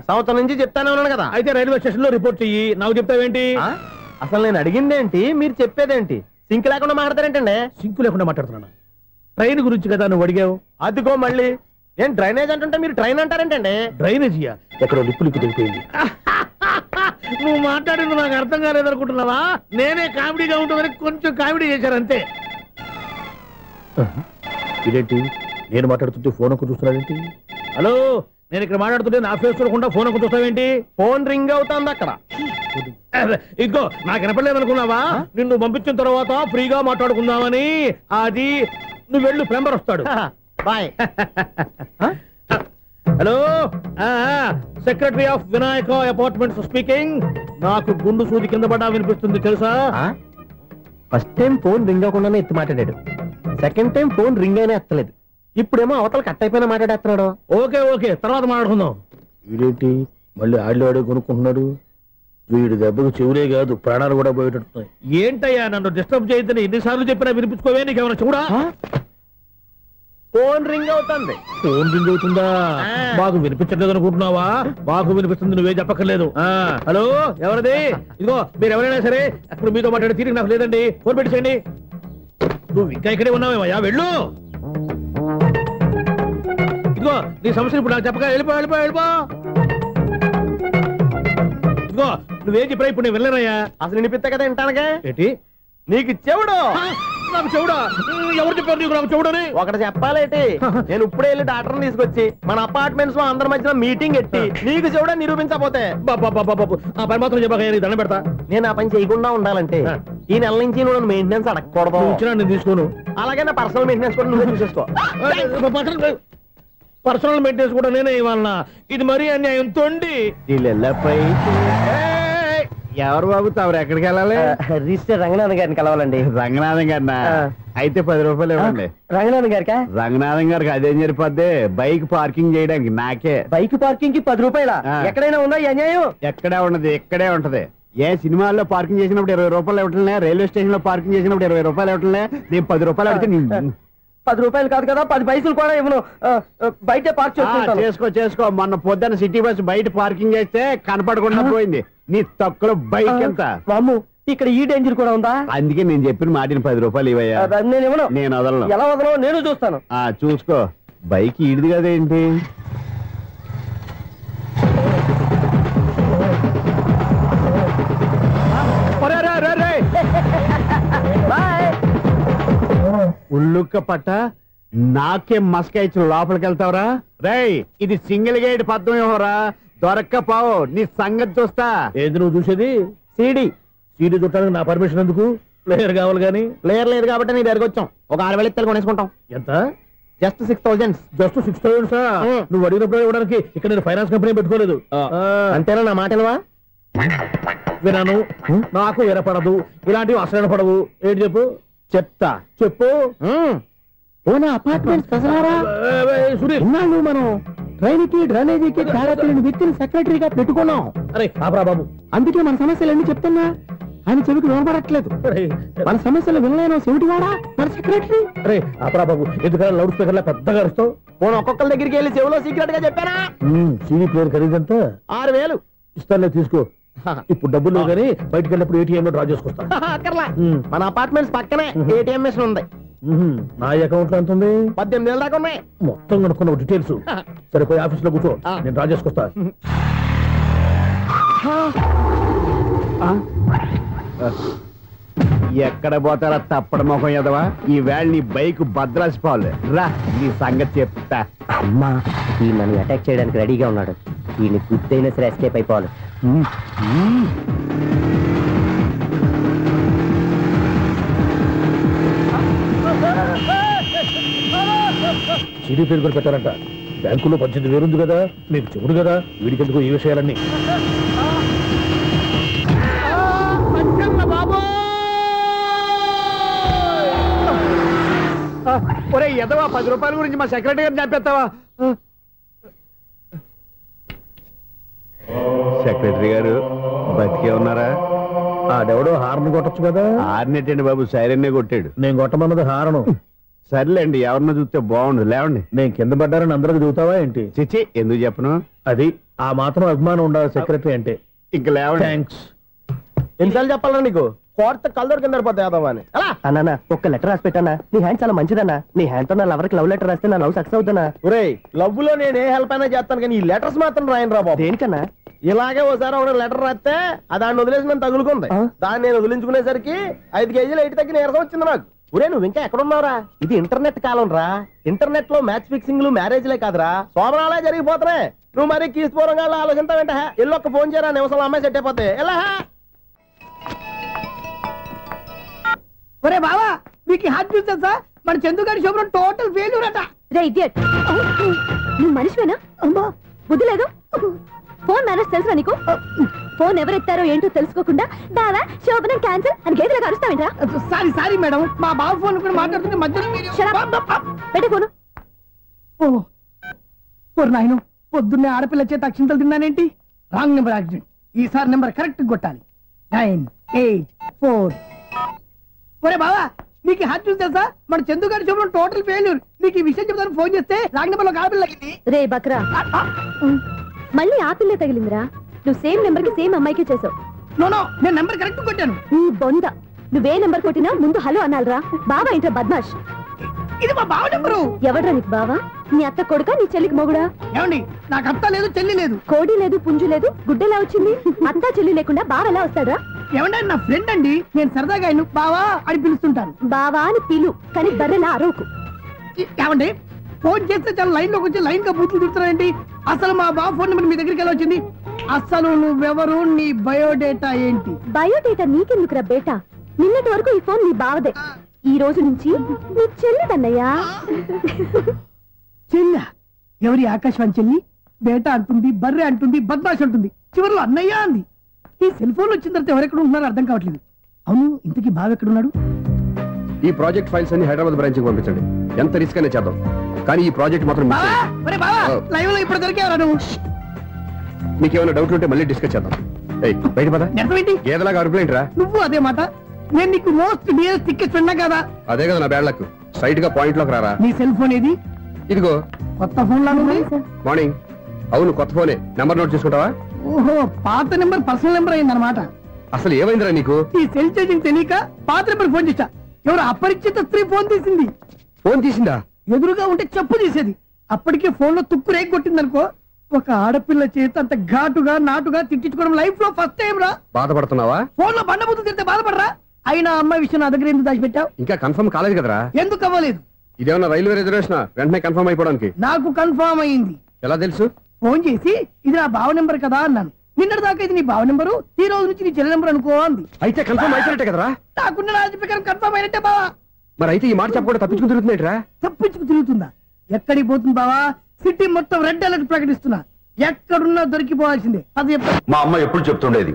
సంవత్సరం నుంచి చెప్తానే ఉన్నాను కదా. అయితే రైల్వే స్టేషన్ లో రిపోర్ట్ చెయ్యి. నాకు చెప్తావేంటి? అసలు నేను అడిగిందేంటి, మీరు చెప్పేదేంటి? సింక్ లేకుండా మాట్లాడతారేంటండి? సింక్ లేకుండా మాట్లాడుతున్నా. ట్రైన్ గురించి కదా నువ్వు అడిగావు. అదిగో మళ్ళీ నేను డ్రైనేజ్ అంటుంటే మీరు ట్రైన్ అంటారేంటండి? డ్రైనేజీయా? ఎక్కడో లిప్పు తెలిపోయింది. నువ్వు మాట్లాడింది నాకు అర్థం కాలేదనుకుంటున్నావా? నేనే కామెడీగా ఉంటుందని కొంచెం కామెడీ చేశారు అంతే. ఇదేంటి నేను మాట్లాడుతుంటే ఫోన్ ఒక్క చూస్తున్నావేంటి? హలో, నేను ఇక్కడ మాట్లాడుతుంటే నా ఫేస్ చూడకుండా ఫోన్ ఒక్క చూస్తావేంటి? ఫోన్ రింగ్ అవుతుంది అక్కడ. ఇంకో నాకు వినపడలేదు అనుకున్నావా? నిన్ను పంపించిన తర్వాత ఫ్రీగా మాట్లాడుకుందామని. అది నువ్వు వెళ్ళు, ప్లంబర్ వస్తాడు. Bye. Hello, secretary of Vinayaka apartments speaking. నాకు గుండు సూది కింద పడ్డా వినిపిస్తుంది తెలుసా? ఫస్ట్ టైం ఫోన్ రింగ్ అవ్వకుండానే ఎత్తి మాట్లాడాడు. సెకండ్ టైం ఫోన్ రింగ్ అయినా ఎత్తలేదు. ఇప్పుడేమో అవతల కట్ అయిపోయినా మాట్లాడేస్తున్నాడు. ఓకే ఓకే, తర్వాత మాట్లాడుకుందాం. వీడేంటి మళ్ళీ ఆడిలో ఆడే కొనుక్కుంటున్నాడు? వీడి దెబ్బకు చెవులే కాదు ప్రాణాలు కూడా పోయేటట్టున్నాయి. ఏంటయ్యా నన్ను డిస్టర్బ్ చేయొద్దని ఎన్నిసార్లు చెప్పినా వినిపించుకోవే? నీకేమైనా చూడా? ఫోన్ రింగ్ అవుతుంది. ఫోన్ రింగ్ అవుతుందా? మాకు వినిపించట్లేదు అనుకుంటున్నావా? మాకు వినిపిస్తుంది, నువ్వే చెప్పక్కర్లేదు. హలో, ఎవరిది? ఇదిగో మీరు ఎవరైనా సరే ఇప్పుడు మీతో మాట్లాడే తీరిక నాకు లేదండి. ఫోన్ పెట్టేసేయండి. నువ్వు ఇంకా ఇక్కడే ఉన్నావేమయ్యా, వెళ్ళు. ఇదిగో నీ సమస్యలు ఇప్పుడు నాకు చెప్పక వెళ్ళిపో వెళ్ళిపో వెళ్ళిపో. ఇదిగో నువ్వేం చెప్పరా ఇప్పుడు నేను వెళ్ళానయ్యా. అసలు వినిపిస్తా కదా వింటానుగా. ఏంటి నీకు చెవుడు? నాకు చెవుడా? ఎవరు చెప్పారు నీకు నాకు చెవుడని? ఒకటి చెప్పాలేటి. నేను ఇప్పుడే వెళ్ళి డాక్టర్ని తీసుకొచ్చి మన అపార్ట్మెంట్స్ లో అందరి మధ్యన మీటింగ్ ఎట్టి నీకు చెవుడా నిరూపించకపోతే ఆ పని మాత్రం చెప్పక దండం పెడతా. నేను ఆ పని చేయకుండా ఉండాలంటే ఈ నెల నుంచి నువ్వు మెయింటెనెన్స్ అడగకూడదు. నేను తీసుకోను. అలాగే నా పర్సనల్ మెయింటెనెన్స్ కూడా నువ్వే చూసేసుకో. పర్సనల్ మెయింటెనెన్స్ కూడా నేనే ఇవ్వాలన్నా? ఇది మరీ అన్యాయం. తొండి ఎవరు బాబు తమరు ఎక్కడికి వెళ్ళాలి? రిజిస్టర్ రంగనాథన్ గారిని కలవాలండి. రంగనాథం గారినా? అయితే 10 రూపాయలు ఇవ్వండి. రంగనాథన్ గారికా? రంగనాథం గారికి అదేం సరిపోద్ది? బైక్ పార్కింగ్ చేయడానికి నాకే. బైక్ పార్కింగ్ కి 10 రూపాయల? ఎక్కడైనా ఉందా ఈ అన్యాయం? ఎక్కడే ఉన్నది, ఇక్కడే ఉంటది. ఏ సినిమాల్లో పార్కింగ్ చేసినప్పుడు 20 రూపాయలు ఇవ్వట్లే, రైల్వే స్టేషన్ లో పార్కింగ్ చేసినప్పుడు 20 రూపాయలు ఇవ్వట్లే. నేను 10 రూపాయలు అడిగితే 10 రూపాయలు కాదు కదా, 10 పైసలు కూడా ఇవ్వను. బయట పార్క్ చేసుకో. మొన్న పొద్దున్న సిటీ బస్ బయట పార్కింగ్ చేస్తే కనపడకుండా పోయింది. నీ తక్కువ బైక్ ఎంత? వామ్ము, ఇక్కడ ఈ డేంజర్ కూడా ఉందా? అందుకే నేను చెప్పిన మాటిని 10 రూపాయలు ఇవ్వయ్యా. నేను ఇవ్వను. నేను వదలను. ఎలా వదలను? నేను చూస్తాను. చూసుకో. బైక్ ఈడిది కదేంటి? ఉల్లుక్క పట్ట నాకే మస్క ఇచ్చి లోపలికి వెళ్తావరా? రేయ్, ఇది సింగిల్ గేట్ పద్మం ఇవ్వరా? దొరక్కపోవు, నీ సంగతి చూస్తా. ఏది నువ్వు చూసేది? సీడీ చుట్టానికి నా పర్మిషన్ ఎందుకు? ప్లేయర్ కావాలి గానీ. ప్లేయర్ లేదు కాబట్టి నీ దగ్గరకు వచ్చాం. ఒక 6,000 ఇత్తలు కొనేసుకుంటాం. ఎంత? జస్ట్ 6,000. జస్ట్ 6,000? నువ్వు అడిగినప్పుడు ఇవ్వడానికి ఇక్కడ నేను ఫైనాన్స్ కంపెనీ పెట్టుకోలేదు. అంతేనా? నా మాటలువా? వినాను, నాకు వినపడదు. ఇలాంటివి అసలు వినపడవు. ఏంటి చెప్పు? చెప్తా. చెప్పు. అపార్ట్మెంట్స్ సునీల్, మనం ట్రైన్ కి డ్రైనేజీకి తేడా తెలియని వ్యక్తిని సెక్రటరీగా పెట్టుకున్నాం. అరే ఆపరా బాబు, అందుకే మన సమస్యలు ఎన్ని చెప్తున్నా ఆయన చెవికి వినపడట్లేదు. మన సమస్యలు వినలేను చెవిటివాడా మన సెక్రటరీ. అరే ఆపరా బాబు, ఎందుకన్నా లౌడ్ స్పీకర్ లా పెద్దగా అరుస్తావు? పోను ఒక్కొక్కరి దగ్గరికి వెళ్ళి చెవిలో సీక్రెట్ గా చెప్పానా? CD player ఖరీదంతా 6,000. ఇస్తానులే, తీసుకో. ఇప్పుడు డబ్బులు లేవు కానీ బయటకు వెళ్ళినప్పుడు ఏటీఎం లో డ్రా చేసుకొస్తా. మన అపార్ట్మెంట్స్ పక్కనే ఏటీఎం మిషన్ ఉంది. నా అకౌంట్ లో ఎంత ఉంది? 18,000 దాకా ఉన్నాయి. మొత్తం కనుక్కున్న డీటెయిల్స్. సరే పోయి ఆఫీస్ లో కూర్చో, నేను డ్రా చేసుకొస్తా. ఎక్కడ పోతారా తప్పడ మొహం ఎదవా? ఈ వేళ నీ బైక్ భద్రాసిపోవాలి. రా నీ సంగతి చెప్తా. అమ్మా ఈ నన్ను అటాక్ చేయడానికి రెడీగా ఉన్నాడు. వీడిని గుద్దైనా సరే ఎస్కేప్ అయిపోవాలి. సిడీ పేరు కూడా పెట్టారంట. బ్యాంకులో 18,000 ఉంది కదా, మీకు చెవుడు కదా, వీడికెందుకు ఈ విషయాలన్నీ? ఒరే ఎదవా, 10 రూపాయల గురించి మా సెక్రటరీ గారిని చంపేస్తావా? సెక్రటరీ గారు బతికే ఉన్నారా? ఆడెవడో హార్న్ కొట్టచ్చు కదా. హార్నెట్టండి బాబు, సైరన్నే కొట్టాడు. నేను కొట్టమన్నది హారను. సర్లేండి, ఎవరన్నా చూస్తే బాగుండు. లేవండి. నేను కింద పడ్డారని అందరికి చూతావా ఏంటి? చిచ్చి, ఎందుకు చెప్పను? అది ఆ మాత్రం అభిమానం ఉండాలి సెక్రటరీ అంటే. ఇంక లేవండి. థ్యాంక్స్. ఎన్నిసార్లు చెప్పాలన్నా నీకు? కోర్త కలర్ కింద పోతాయి యాదవ్ అని. అన్నా ఒక్క లెటర్ రాసి పెట్టానా? నీ హ్యాండ్ చాలా మంచిదన్నా. నీ హ్యాండ్ తో నా లవర్కి లవ్ లెటర్ రాస్తే నా లవ్ సక్సెస్ అవుతానా? ఒరేయ్, లవ్ లో నేను ఏ హెల్ప్ అయినా చేస్తాను, కానీ ఈ లెటర్స్ మాత్రం రాయను రా బాబు. దేనికన్నా? ఇలాగే ఒకసారి ఒక లెటర్ రాస్తే దాన్ని వదిలేసి నన్ను తగులుకుంది. దాన్ని నేను వదిలించుకునేసరికి 5 కేజీలు ఎయిట్ తగ్గి నీరసం వచ్చింది నాకు. ఒరే నువ్వు ఇంకా ఎక్కడున్నావురా? ఇది ఇంటర్నెట్ కాలం రా. ఇంటర్నెట్ లో మ్యాచ్ ఫిక్సింగ్లు మ్యారేజ్లే కాదురా, శోభనాలే జరిగిపోతున్నాయి. నువ్వు మరి కీస్పూరంగా ఆలోచించావంటే ఎల్లు ఒక్క ఫోన్ చేయరా, నిమిషంలో అమ్మాయి సెట్ అయిపోతే ఎలా? ఒరే బావా, మీకు హార్ట్ న్యూస్ తెలుసా? మన చందుగారి శోభనం టోటల్ ఫెయిల్యూర్ అట. రే ఇడియట్, నువ్వు మనిషివేనా? అమ్మా బుద్ధి లేదు. ఫోన్ మేనేజ్ తెలుసా నీకు? ఫోన్ ఎవరెత్తారో ఏంటో తెలుసుకోకుండా బావా శోభనం క్యాన్సిల్ అని గేదెలకు అరుస్తావేంట్రా? సారీ మేడం, మా బావ ఫోన్ కూడా మాట్లాడుతుంటే మధ్యలో పెట్టే ఫోను. ఓ నాయను, పొద్దున్నే ఆడపిల్ల చేత అక్షింతలు తిన్నానేంటి? Wrong number accident. ఈసారి నెంబర్ కరెక్ట్ కొట్టాలి. 984. ఒరే బావా, మీకు హార్ట్ న్యూస్ తెలుసా? మన చందుగారి శోభనం టోటల్ ఫెయిల్యూర్. మీకు ఈ విషయం చెప్తాను ఫోన్ చేస్తే రాంగ్ నెంబర్ లో ఆడపిల్ల తగ్గింది. రే బక్రా, మళ్ళీ ఆ పిల్లే తగిలిందిరా. నువ్వు సేమ్ నెంబర్ కి సేమ్ అమ్మాయికి చేసావు. నో, నేను నెంబర్ కరెక్ట్ కొట్టాను. నీ బొంద, నువ్వే నెంబర్ కొట్టినా ముందు హలో అనాలరా. బావా ఏంట్రా బద్మాష్? ఇది మా బావ నెంబరు. ఎవడ్రా నీకు బావా? నీ అత్త కొడుక, నీ చెల్లికి మొగుడా? ఏమండి, నాకు అత్త లేదు, చెల్లి లేదు. కోడి లేదు, పుంజు లేదు, గుడ్డెలా వచ్చింది? అత్త చెల్లి లేకుండా బావ ఎలా వస్తాడా? ఏమండి, నా ఫ్రెండ్ అండి, నేను సరదాగా ఆయన బావా అని పిలుస్తుంటాను. బావా అని పిలు, కానీ బర్రెలా అరవకు. ఏమండి, ఫోన్ చేస్తే చాలా లైన్ లోకి వచ్చి లైన్ గా బూతులు తిడుతున్నాయండి. అసలు మా బావ ఫోన్ నెంబర్ మీ దగ్గరికి ఎలా వచ్చింది? అసలు నువ్వెవరు, నీ బయోడేటా ఏంటి? బయోడేటా నీకెందుకురా బేటా? నిన్నటి వరకు ఈ ఫోన్ నీ బావదే, ఈ రోజు నుంచి నీ చెల్లిదన్నయ్యా. చెల్ల ఎవరి? ఆకాశవాణి చెల్లి. బేటా అంటుంది, బర్రె అంటుంది, బద్మాష్ అంటుంది, చివరిలో అన్నయ్య అంది. ఈ సెల్ ఫోన్ వచ్చిన తర్వాత ఎవరెక్కడ ఉంటున్నారో అర్థం కావట్లేదు. అవును, ఇంతకీ బావ ఎక్కడున్నాడు? ఈ ప్రాజెక్ట్ ఫైల్స్ అన్ని హైదరాబాద్ బ్రాంచ్ కి పంపించండి. ఎంత రిస్క్ అనే చేద్దాం, కానీ ఈ ప్రాజెక్ట్ మాత్రం లైవ్ లో ఇప్పుడు దొరికేవరా నువ్వు? మీకు ఏమైనా డౌట్ ఉంటే మళ్ళీ డిస్కస్ చేద్దాం. బయట పద. ఏదలాగా అరుపులేంట్రా? నువ్వు అదే మాట. నేను నీకు మోస్ట్ డియరెస్ట్ టికెట్ విన్నా కదా. అదే కదా నా బ్యాడ్ లక్. స్ట్రైట్ గా పాయింట్ లోకి రారా. నీ సెల్ ఫోన్ ఏది? ఇదిగో కొత్త ఫోన్ లాగా ఉంది. మార్నింగ్. అవును, కొత్త ఫోనే. నెంబర్ నోట్ చేసుకుంటావా? ఓహో, పాత నెంబర్ పర్సనల్ నెంబర్ అయిందన్నమాట. అసలు ఏమైందిరా నీకు? ఈ సెల్ చేసింగ్ తెలియక పాత నెంబర్ ఫోన్ చేశా. ఎవరు అపరిచిత స్త్రీ ఫోన్ తీసింది. ఫోన్ తీసిందా? ఎదురుగా ఉంటే చెప్పు తీసేది. అప్పటికే ఫోన్ లో తుక్కు రేగి కొట్టిందనుకో. ఒక ఆడపిల్ల చేత అంత ఘాటుగా నాటుగా తిట్టించుకోవడం లైఫ్ లో ఫస్ట్ టైం రా. బాధపడుతున్నావా? ఫోన్ లో బండబూతులు తింటే బాధపడరా? అయినా అమ్మాయి విషయం నా దగ్గర ఎందుకు దాచిపెట్టావు? ఇంకా కన్ఫర్మ్ కాలేదు కదరా. ఎందుకు అవ్వలేదు? ఇదేమన్నా రైల్వే రిజర్వేషన్? వెంటనే కన్ఫర్మ్ అయిపోవడానికి. నాకు కన్ఫర్మ్ అయింది. ఎలా తెలుసు? ఫోన్ చేసి ఇది నా బావ నెంబర్ కదా అన్నాను. నిన్నటి దాకా ఇది నీ బావ నెంబరు, ఈ రోజు నుంచి నీ చెల్లి నెంబర్ అనుకో అంది. అయితే కన్ఫర్మ్ అయిపోయినట్టే కదరా? నాకున్న రాజు ప్రకారం కన్ఫర్మ్ అయినట్టే బావా. మరి అయితే ఈ మాట చెప్పకుండా తప్పించుకు తిరుగుతున్నట్రా? తప్పించుకు తిరుగుతుందా? ఎక్కడికి పోతుంది బావా? సిటీ మొత్తం రెడ్ అలర్ట్ ప్రకటిస్తున్నా. ఎక్కడున్నా దొరికిపోవాల్సిందే. అది మా అమ్మ ఎప్పుడు చెప్తుండేది,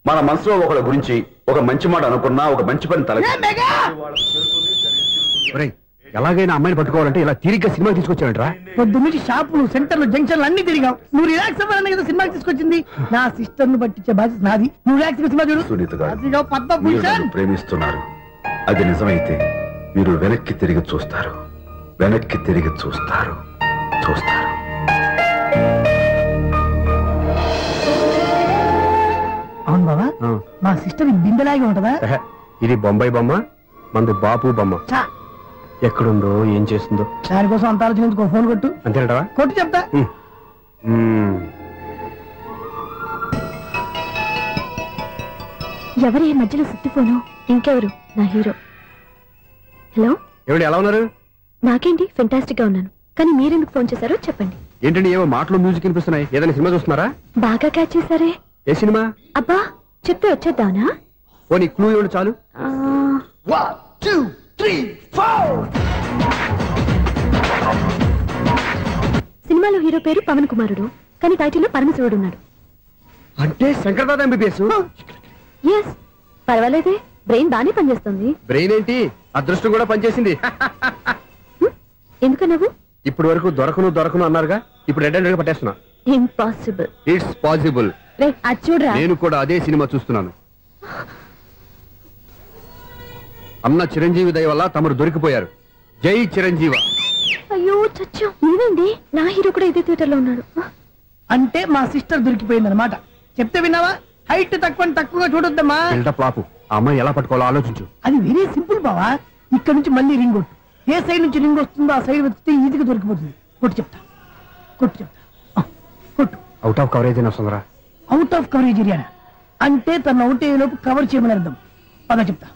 మన మనసులో ఒకళ్ళ గురించి ఒక మంచి మాట అనుకున్నా ఒక మంచి పని తల. ఎలాగైనా అమ్మాయిని పట్టుకోవాలంటే ఇలా తిరిగ్గా సినిమా తీసుకొచ్చాడంట్రా. పొద్దున్నుంచి షాపులు, సెంటర్లు, జంక్షన్లు అన్ని తిరిగావు. నువ్వు రిలాక్స్ అవ్వాలని కదా సినిమాకి తీసుకొచ్చింది. నా సిస్టర్ ను పట్టించే బాధ్యత నాది. నువ్వు రిలాక్స్ సినిమా చూడు. సునీత గారు ప్రేమిస్తున్నారు. అది నిజమైతే మీరు వెనక్కి తిరిగి చూస్తారు, వెనక్కి తిరిగి చూస్తారు, చూస్తారు. అవును బాబా, మా సిస్టర్ బిందెలాగే ఉంటదా? ఇది బొంబాయి బొమ్మ, మంది బాపు బొమ్మ. ఎక్కడుందో ఏం చేస్తుందో దానికోసం అంత ఆలోచించుకో. ఫోన్ కొట్టు. అంతేనటవా? కొట్టు చెప్తా. ఎవరి మధ్యలో సుత్తి ఫోను? ఇంకెవరు? నా హీరో. హలో, ఏమిటి ఎలా ఉన్నారు? నాకేంటి ఫెంటాస్టిక్ గా ఉన్నాను, కానీ మీరెందుకు ఫోన్ చేశారో చెప్పండి. ఏంటండి ఏవో మాటలు మ్యూజిక్ వినిపిస్తున్నాయి, ఏదైనా సినిమా చూస్తున్నారా? బాగా క్యాచ్ చేశారే. ఏ సినిమా? అబ్బా చెప్తే వచ్చేద్దానా? ఓ నీ క్లూ ఇవ్వండి చాలు. 1 2 3 4. సినిమాలో హీరో పేరు పవన్ కుమారుడు, కానీ టైటిల్లో పరమశివుడు ఉన్నాడు. అంటే శంకర్దాదా ఎంబీబీఎస్? ఎస్, పర్వాలేదే, బ్రెయిన్ బానే పనిచేస్తుంది. బ్రెయిన్ ఏంటి, అదృష్టం కూడా పనిచేసింది. ఎందుకన్నావు? ఇప్పుడు వరకు దొరకను అన్నారుగా, ఇప్పుడు రెడ్ హ్యాండెడ్ గా పట్టేస్తున్నా. ఇంపాసిబుల్. It's possible. రే అది చూడరా. నేను కూడా అదే సినిమా చూస్తున్నాను. అన్న చిరంజీవి దయ వల్ల తమరు దొరికిపోయారు. జై చిరంజీవ. అయ్యో చచ్చా, నువ్వేంటి? నా హీరో కూడా ఇదే థియేటర్ లో ఉన్నాడు. అంటే మా సిస్టర్ దొరికిపోయింది అనమాట. చెప్తే విన్నావా? హైట్ తక్కువగా చూడొద్దమ్మా. బిల్డప్ లాపు. ఆ అమ్మాయి ఎలా పట్టుకోవాలో ఆలోచించు. అది వెరీ సింపుల్ బావా. ఇక్కడ నుంచి మళ్ళీ రింగ్ కొట్టు. ఏ సైడ్ నుంచి రింగ్ వస్తుందో ఆ సైడ్ వెతికితే ఈజీగా దొరికిపోతుంది. కొట్టు చెప్తా. కొట్టు. అవుట్ ఆఫ్ కవరేజ్ అని వస్తుందిరా. అవుట్ ఆఫ్ కవరేజ్ ఏరియా అంటే తన అవుట్ అయ్యే లోపు కవర్ చేయమని అర్థం. పద చెప్తా.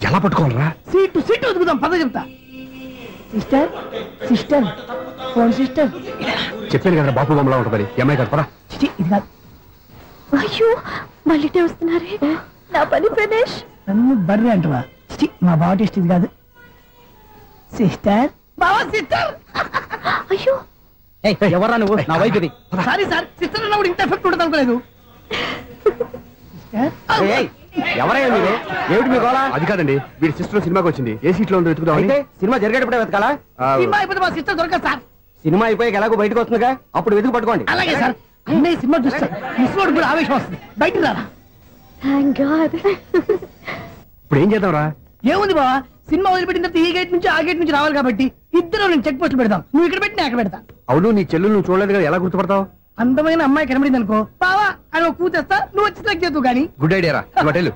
ఎలా పట్టుకోవాలరా? సీటు వెతుకుదాం. పద చెప్తా. Sister phone sister. చెప్పాను కదా బాపు బొమ్మలా ఉంటుంది. అమ్మాయి కదా. ఇది కాదు. అయ్యో మళ్ళీ వస్తున్నారే. నా పని ప్రదేశ్. నన్ను బర్రె అంటవా? మా బావ టెస్ట్ ఇది కాదు. సిస్టర్ బావా సిస్టర్. అయ్యో ఎవరా నువ్వు? నా వైపు ఇది. సారీ సార్, సిస్టర్ అన్నప్పుడు ఇంత ఎఫెక్ట్ ఉండదు అనుకోలేదు. ఎవరయ్యా మీరు? ఏమిటి మీ గోళ? అది కాదండి, వీడి సిస్టర్ సినిమాకి వచ్చింది. ఏ సీట్ లో ఉందో వెతుకుదాం. అయితే సినిమా జరిగేటప్పుడే వెతకాలా? సినిమా అయిపోతే మా సిస్టర్ దొరకదు సార్. సినిమా అయిపోయాక ఎలాగో బయటకు వస్తుందిగా, అప్పుడు వెతుకు పట్టుకోండి. అలాగే సార్. అన్నయ్య సినిమా చూస్తారు. మిస్ కూడా ఆవేశం వస్తుంది. బయటికి రారా. Thank God. ఇప్పుడు ఏం చేద్దాంరా? ఏముంది బావా, సినిమా వదిలిపెట్టిన తర్వాత ఈ గేట్ నుంచి ఆ గేట్ నుంచి రావాలి కాబట్టి ఇద్దరు నేను చెక్ పోస్టులు పెడతాం. నువ్వు ఇక్కడ పెట్టి నేను అక్కడ పెడతా. అవును, నీ చెల్లెలు నువ్వు చూడలేదు కదా, ఎలా గుర్తుపడతావు? అందమైన అమ్మాయి కనబడింది అనుకో, బావా అని ఒక కూతేస్తా, నువ్వు వచ్చి సెలెక్ట్ చేద్దు. కానీ గుడ్ ఐడియా రా. హోటల్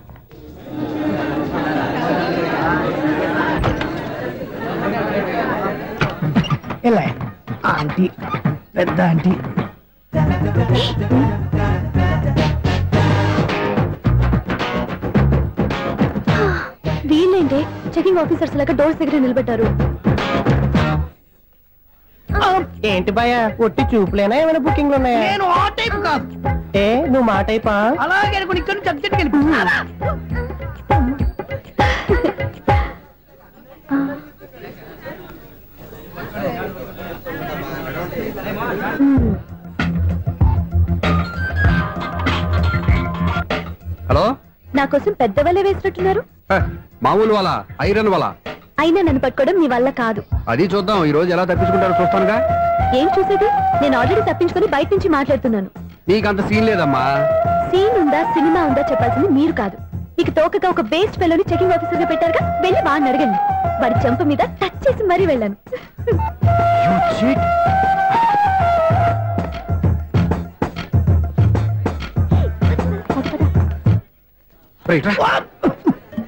ఎలా ఆంటీ, పెద్ద ఆంటీ. వీళ్ళేంటే చెకింగ్ ఆఫీసర్స్ లాగా డోర్స్ దగ్గర నిలబెట్టారు. ఏంటి భయ, ఒట్టి చూపులేనా ఏమైనా బుకింగ్లు ఉన్నాయా? నేను ఆ టైప్ కాదు. ఏ నువ్వు మా టైపా? అలాగే అనుకుని ఇక్కడ నుంచి అర్జెంట్కి వెళ్ళిపో. హలో, నా కోసం పెద్ద వల్ల వేసినట్టున్నారు. మామూలు వాళ్ళ ఐరన్ వాళ్ళ. అయినా నన్ను పట్టుకోవడం మీ వల్ల కాదు. అది చూద్దాం, ఈ రోజు ఎలా తప్పించుకుంటారో చూస్తానుగా. ఏం చూసేది? నేను ఆల్రెడీ తప్పించుకొని బయట నుంచి మాట్లాడుతున్నాను. నీకంత సీన్ లేదమ్మా. సీన్ ఉందా సినిమా ఉందా చెప్పాల్సింది మీరు కాదు. మీకు తోకగా ఒక బేస్ట్ ఫెలోని చెకింగ్ ఆఫీసర్ గా పెట్టారుగా, వెళ్ళి వాడిని అడగండి. వాడి చెంప మీద టచ్ చేసి మరీ వెళ్ళాను.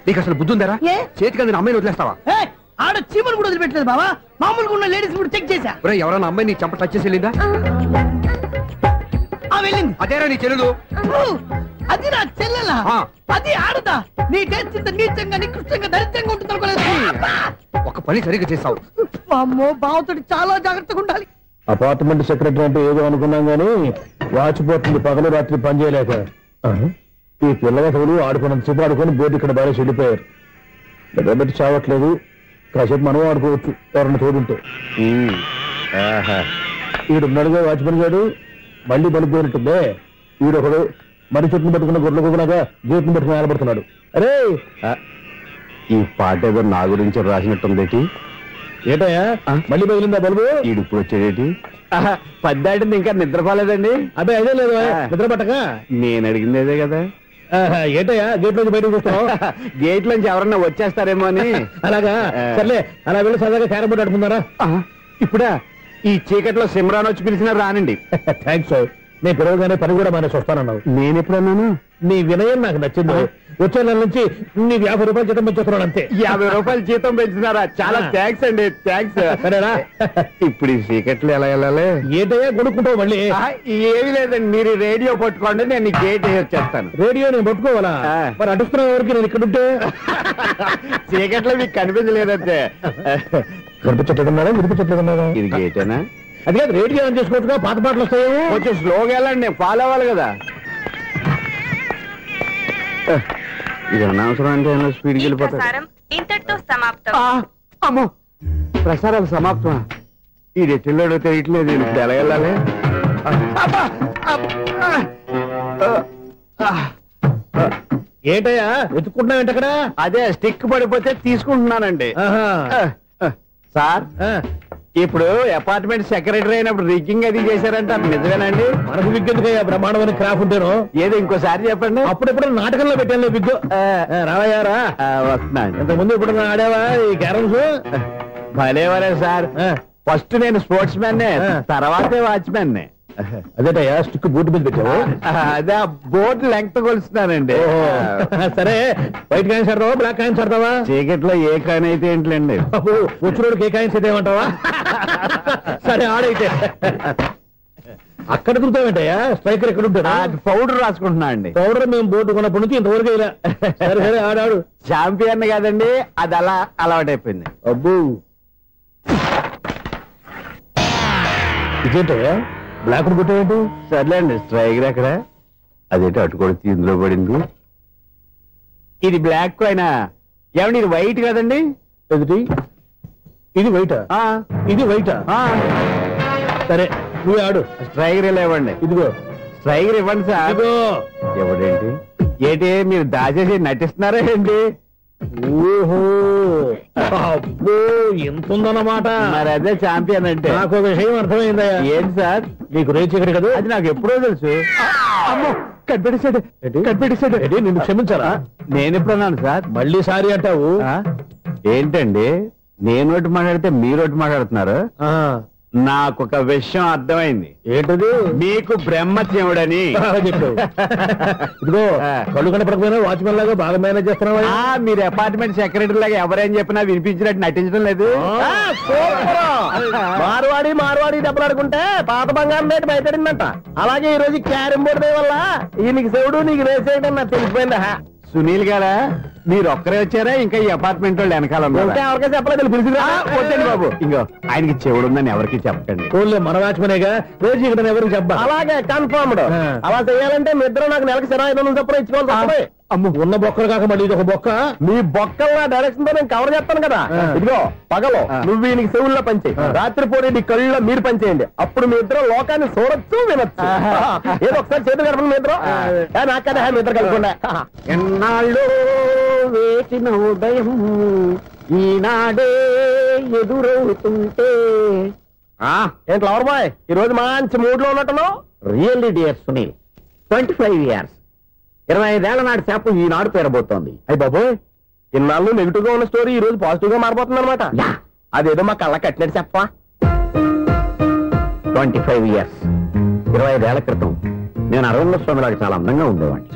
నీకు అసలు బుద్ధి ఉందారా? చేతికి అందిన అమ్మాయిని వదిలేస్తావా? ఆడ చీమలు కూడా వదిలిపెట్టలేదు బావా. మామూలుగా ఉన్న లేడీస్ కూడా చెక్ చేశా. ఎవరైనా అమ్మాయి నీ చెంప టచ్ చేసి వెళ్ళిందా? వెళ్ళింది. అదేరా నీ చెల్లెలు? అది నా చెల్లెలా? అది ఆడదా? నీ టేస్ట్ ఇంత నీచంగా నికృష్టంగా దరిద్రంగా ఉంటుంది అనుకోలేదు. ఒక పని సరిగ్గా చేస్తావు. అమ్మో, బావతోటి చాలా జాగ్రత్తగా ఉండాలి. అపార్ట్మెంట్ సెక్రటరీ అంటే ఏదో అనుకున్నాం గానీ వాచిపోతుంది పగలు రాత్రి పని చేయలేక. ఈ పిల్లవాడు ఆడుకున్నంత సేపు ఆడుకొని బోర్డు ఇక్కడ బాగా చెడిపోయారు. నిద్రబెట్టి చావట్లేదు. కాసేపు మనం ఆడుకోవచ్చు ఎవరన్నా తోడుంటే. ఈడున్నాడుగా వాచ్మెన్ గారు, మళ్ళీ బలిపోయినట్టుందే. ఈడొకడు మరి చెట్టును పట్టుకున్న గొడ్ల కుక్కలాగా గేట్ని పట్టుకుని ఆడబడుతున్నాడు. అరే, ఈ పాట ఏదో నా గురించి రాసినట్టుందేటి? ఏటయ్యా మళ్ళీ బదిలిందా బలుబు? ఈడు ఇప్పుడు వచ్చేదేటి? పద్దాటింది ఇంకా నిద్రపోలేదండి. అదే అదే లేదు నిద్ర పట్టక. నేను అడిగింది అదే కదా. ఏటయ్యా గేట్ నుంచి బయటకు చూస్తావు? గేట్ లోంచి ఎవరన్నా వచ్చేస్తారేమో అని. అలాగా, సర్లే అలా వెళ్ళి సరదాగా క్యారం బోర్డు ఆడుకున్నారా? ఇప్పుడా? ఈ చీకట్లో సిమ్రాన్ వచ్చి పిలిచినా రానండి. థ్యాంక్స్. నేను పిలవగానే పని కూడా మానేసి వస్తానన్నావు. నేను ఎప్పుడన్నాను? నీ వినయం నాకు నచ్చింది. వచ్చే నెల నుంచి నీకు 50 రూపాయలు జీతం పెంచుతున్నాను అంతే. 50 రూపాయలు జీతం పెంచుతున్నారా? చాలా థ్యాంక్స్ అండి, థ్యాంక్స్. ఇప్పుడు ఈ చీకట్లు ఎలా వెళ్ళాలి? ఏంటయ్యా కొనుక్కుంటావు మళ్ళీ? ఏమి లేదండి, మీరు రేడియో పట్టుకోండి, నేను గేట్ వచ్చేస్తాను. రేడియో నేను పట్టుకోవాలా? మరి అడుస్తున్నా ఎవరికి నేను ఇక్కడ ఉంటే? చీకట్లో మీకు కనిపించలేదంటే. కనిపించట్లేదన్నారా? వినిపించట్లేదన్నారా? ఇది గేటేనా? అది కాదు, రేడియో ఆన్ చేసుకోవచ్చుగా, పాత పాటలు వస్తాయేమో. కొంచెం స్లోగా వెళ్ళండి, నేను ఫాలో అవ్వాలి కదా. ఇది అనవసరం అంటే స్పీడ్కి వెళ్ళిపోతాడు. ఇంతటితో సమాప్తం. అమ్మో, ప్రసారాలు సమాప్తమా? ఈ రెట్టిల్లోడో తెలియట్లేదు, ఇప్పుడు ఎలా వెళ్ళాలి? ఏంటయ్యా వెతుక్కుంటున్నావు ఏంటక్కడ? అదే స్టిక్ పడిపోతే తీసుకుంటున్నానండి. సార్, ఇప్పుడు అపార్ట్మెంట్ సెక్రటరీ అయినప్పుడు రిగ్గింగ్ అది చేశారంట, నిజమేనండి? మనకు విగ్ ఎందుకయ్యా, బ్రహ్మాండమైన క్రాఫ్ ఉంటాను. ఏదో ఇంకోసారి చెప్పండి. అప్పుడెప్పుడు నాటకంలో పెట్టాను విగ్గు. రావయ్యారా? వస్తున్నాను. ఇంతకుముందు ఇప్పుడు ఆడావా ఈ క్యారమ్స్? భలేవరే సార్, ఫస్ట్ నేను స్పోర్ట్స్ మ్యాన్, తర్వాతే వాచ్మెన్. అదేటయ్యా స్టిక్ బూట్ మీద పెట్టావు? అదే బోర్డు లెంగ్త్ కొలుస్తున్నానండి. సరే, వైట్ కాయిన్స్ ఆడతావా, బ్లాక్ కాయిన్స్ ఆడతావా? చీకట్లో ఏ కాయిన్ అయితే ఏంటండి, వచ్చినోడికి ఏ కాయిన్స్ అయితే ఏమంటావా? సరే ఆడైతే. అక్కడ దొరుకుతావేంటయ్యా? స్ట్రైకర్ ఎక్కడ ఉంటాడా? పౌడర్ రాసుకుంటున్నా అండి. పౌడర్ మేము బోర్డు కొన్నప్పటి నుంచి ఇంతవరకు ఇలా. సరే సరే ఆడాడు. ఛాంపియన్ కాదండి, అది అలా అలవాటైపోయింది. అబ్బు, ఇదేంటయ్యా బ్లాక్ కొట్టేంటి? సర్లేండి, స్ట్రైకర్ ఎక్కడ? అదేంటి అటుకొడితే ఇందులో పడింది. ఇది బ్లాక్ అయినా ఏమండి, ఇది వైట్ కదండి? ఎదుటి ఇది వైటా? ఇది వైటా? సరే నువ్వే ఆడు. స్ట్రైకర్ ఇలా ఇవ్వండి. ఇదిగో స్ట్రైకర్ ఇవ్వండి సార్. ఎవడేంటి ఏంటి మీరు దాచేసి నటిస్తున్నారా ఏంటి? ఓహో, అబ్బో ఎంత ఉందన్నమాట. మరి అదే ఛాంపియన్ అంటే. నాకు విషయం అర్థమైందయ్యా. ఏంటి సార్? నీకు రేచి ఇక్కడ కదా? అది నాకు ఎప్పుడో తెలుసు. అమ్మో, కనిపెట్టేసాడు, కనిపెట్టేసాడు. నిన్ను క్షమించారా? నేను ఎప్పుడన్నాను సార్? మళ్ళీ సారీ అంటావు? ఏంటండి, నేను ఒకటి మాట్లాడితే మీరు ఒకటి మాట్లాడుతున్నారు. నాకు ఒక విషయం అర్థమైంది. ఏంటది? మీకు బ్రహ్మత్యముడని చెప్పావు. ఇదిగో కళ్ళు కనపడకపోయినా వాచ్మెన్ లాగా బాగా మేనేజ్ చేస్తున్నావా? మీరు అపార్ట్మెంట్ సెక్రటరీ లాగా ఎవరేం చెప్పినా వినిపించినట్టు నటించడం లేదు. మార్వాడి దెబ్బలాడుకుంటే పాత బంగారం రేటు బయటడిందంట. అలాగే ఈ రోజు క్యారం బోర్డు వల్ల నీకు శివుడు నీకు రేసేయడం నాకు తెలిసిపోయిందా? సునీల్ గారా, మీరు ఒక్కరే వచ్చారా? ఇంకా ఈ అపార్ట్మెంట్ వాళ్ళు వెనకాల ఎవరికీ చెప్పలేదు, పిలిచిరా. వద్దండి బాబు, ఇంకో ఆయనకి చెవుడు ఉందని ఎవరికి చెప్పండి. ఓన్లీ మన వాచ్మనేగా, రోజు ఇక్కడ ఎవరికి చెప్పా. అలాగే కన్ఫర్మ్డ్. అలా చేయాలంటే మీ ఇద్దరు నాకు నెలకు 500 చొప్పున ఇచ్చుకోవాలి. అమ్మ, ఉన్న బొక్కలు కాక మళ్ళీ ఇది ఒక బొక్క. మీ బొక్కల డైరెక్షన్ తో నేను కవర్ చేస్తాను కదా. ఇదిగో పగలో నువ్వు ఈయనకి చెవుల్లో పనిచేయి, రాత్రి పూట నీ కళ్ళలో మీరు పనిచేయండి. అప్పుడు మీ ఇద్దరు లోకాన్ని చూడొచ్చు, వినొచ్చు. ఏదో ఒకసారి చేతులు కలపండి మీ ఇద్దరు. నాకదే మీ ఇద్దరు కలపకుండా. ఎన్నాళ్ళు వేసిన ఉదయం ఈనాడే ఎదురవుతుంటే. ఏంటి లవర్ బాయ్, ఈ రోజు మంచి మూడ్ లో ఉన్నట్టున్నావు? రియల్లీ డియర్ సునీల్, 25 years 25 ఏళ్ల నాటి చేప ఈనాడు పేరబోతోంది. అయ్యి బాబోయ్, ఇన్నాళ్ళు నెగిటివ్ గా ఉన్న స్టోరీ ఈ రోజు పాజిటివ్ గా మారిపోతుంది అనమాట. అదేదో మా కళ్ళ కట్టినట్టు చెప్పా. 25 years 25 ఏళ్ల క్రితం నేను అరవింద స్వామిలాగా చాలా అందంగా ఉండేవాడిని.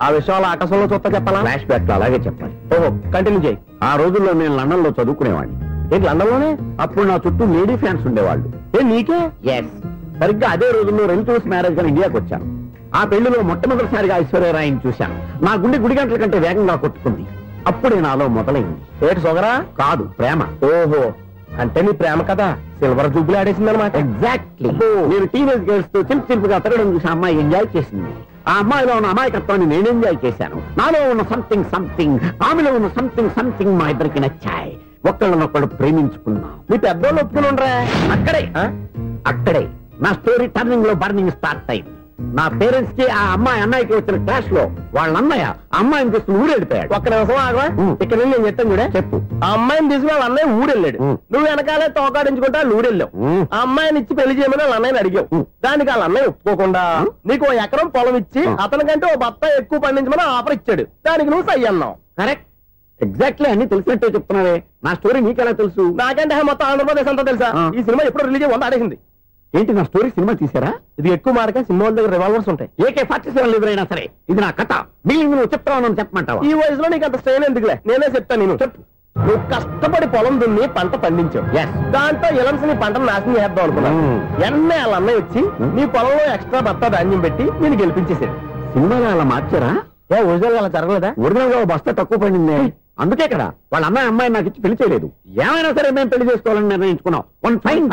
ఆ విషయాలు ఆకాశంలో చూస్తా చెప్పాలా? ఫ్లాష్ బ్యాక్ లో అలాగే చెప్పాలి. ఓహో, కంటిన్యూ చేయి. ఆ రోజుల్లో నేను లండన్ లో చదువుకునేవాడిని. ఏంటి లండన్ లోనే? అప్పుడు నా చుట్టూ లేడీ ఫ్యాన్స్ ఉండేవాళ్ళు. నీకే? ఎస్, సరిగ్గా అదే రోజుల్లో రిలేటివ్స్ మ్యారేజ్ గా ఇండియాకి వచ్చాను. ఆ పెళ్లిలో మొట్టమొదటిసారిగా ఐశ్వర్యరాయని చూశాను. నా గుండె గుడి గంటల కంటే వేగంగా కొట్టుకుంది. అప్పుడే నాలో మొదలైంది. ఏటి సొగరా? కాదు, ప్రేమ. ఓహో, అంటే నీ ప్రేమ కదా సిల్వర్ జూబ్లీ ఆడేసింది అనమాట. ఎగ్జాక్ట్లీ. నేను టీనేజ్ గర్ల్స్ తో చిలుపుగా తిరగడం చూసి అమ్మాయి ఎంజాయ్ చేసింది. ఆ అమ్మాయిలో ఉన్న అమాయకత్వాన్ని నేను ఎంజాయ్ చేశాను. నాలో ఉన్న సంథింగ్, ఆమెలో ఉన్న సంథింగ్ మా ఇద్దరికి నచ్చాయి. ఒక్కళ్ళనొక్కడు ప్రేమించుకున్నాం. మీ పెద్దోళ్ళు ఒప్పుకుని ఉండరా? అక్కడే నా స్టోరీ టర్నింగ్ లో బర్నింగ్ స్టార్ట్ అయింది. నా పేరెంట్స్ కి ఆ అమ్మాయి అన్నయ్యకి వచ్చిన క్లాష్ లో వాళ్ళ అన్నయ్య అమ్మాయిని తీసుకుని ఊరెళ్ళిపోయాడు. ఒక్క నిమిషం ఆగవా? ఇక్కడ నుంచి నేను చెప్తాను కూడా. చెప్పు. ఆ అమ్మాయిని తీసుకుని వాళ్ళ అన్నయ్య ఊరెళ్ళాడు. నువ్వు వెనకాలే తోకాడించుకుంటా ఊరెళ్ళావు. ఆ అమ్మాయిని ఇచ్చి పెళ్లి చేయమని వాళ్ళ అన్నయ్యని అడిగావు. దానికి వాళ్ళ అన్నయ్య ఒప్పుకోకుండా నీకు 1 ఎకరం పొలం ఇచ్చి అతనికంటే 1 బత్త ఎక్కువ పండించమని ఆఫర్ ఇచ్చాడు. దానికి నువ్వు సై అన్నావు. కరెక్ట్, ఎగ్జాక్ట్లీ అన్ని తెలిసినట్టే చెప్తున్నావే. నా స్టోరీ నీకెలా తెలుసు? నాకంటే మొత్తం ఆంధ్రప్రదేశ్ అంతా తెలుసా? ఈ సినిమా ఎప్పుడు రిలీజ్ 100 ఆడేసింది. ఏంటి నా స్టోరీ సినిమా తీసారా? ఇది ఎక్కువ మారక సినిమా వాళ్ళ దగ్గర రివాల్వర్స్ ఉంటాయి. AK-47 ఎదురైనా సరే ఇది నా కథ. మిగిలింది నువ్వు చెప్తావు చెప్పమంటావా? ఈ వయసులో నీకు అంత స్ట్రెయిన్ ఎందుకులే, నేనే చెప్తాను. నేను చెప్పు. నువ్వు కష్టపడి పొలం దున్ని పంట పండించావు. దాంతో ఇలమ్స్ నీ పంటను నాశనం చేద్దాం అనుకున్నాను. ఎన్నే వాళ్ళ అన్నయ్య వచ్చి నీ పొలంలో ఎక్స్ట్రా బత్తా ధాన్యం పెట్టి నేను గెలిపించేసాడు. సినిమాలో అలా మార్చారా? ఒరిజినల్ అలా జరగలేదా? ఒరిజినల్ గా బస్తా తక్కువ పడింది. అందుకే కదా వాళ్ళ అమ్మాయి నాకు ఇచ్చి పెళ్లి చేయలేదు. ఏమైనా సరే మేము పెళ్లి చేసుకోవాలని నిర్ణయించుకున్నాం. One fine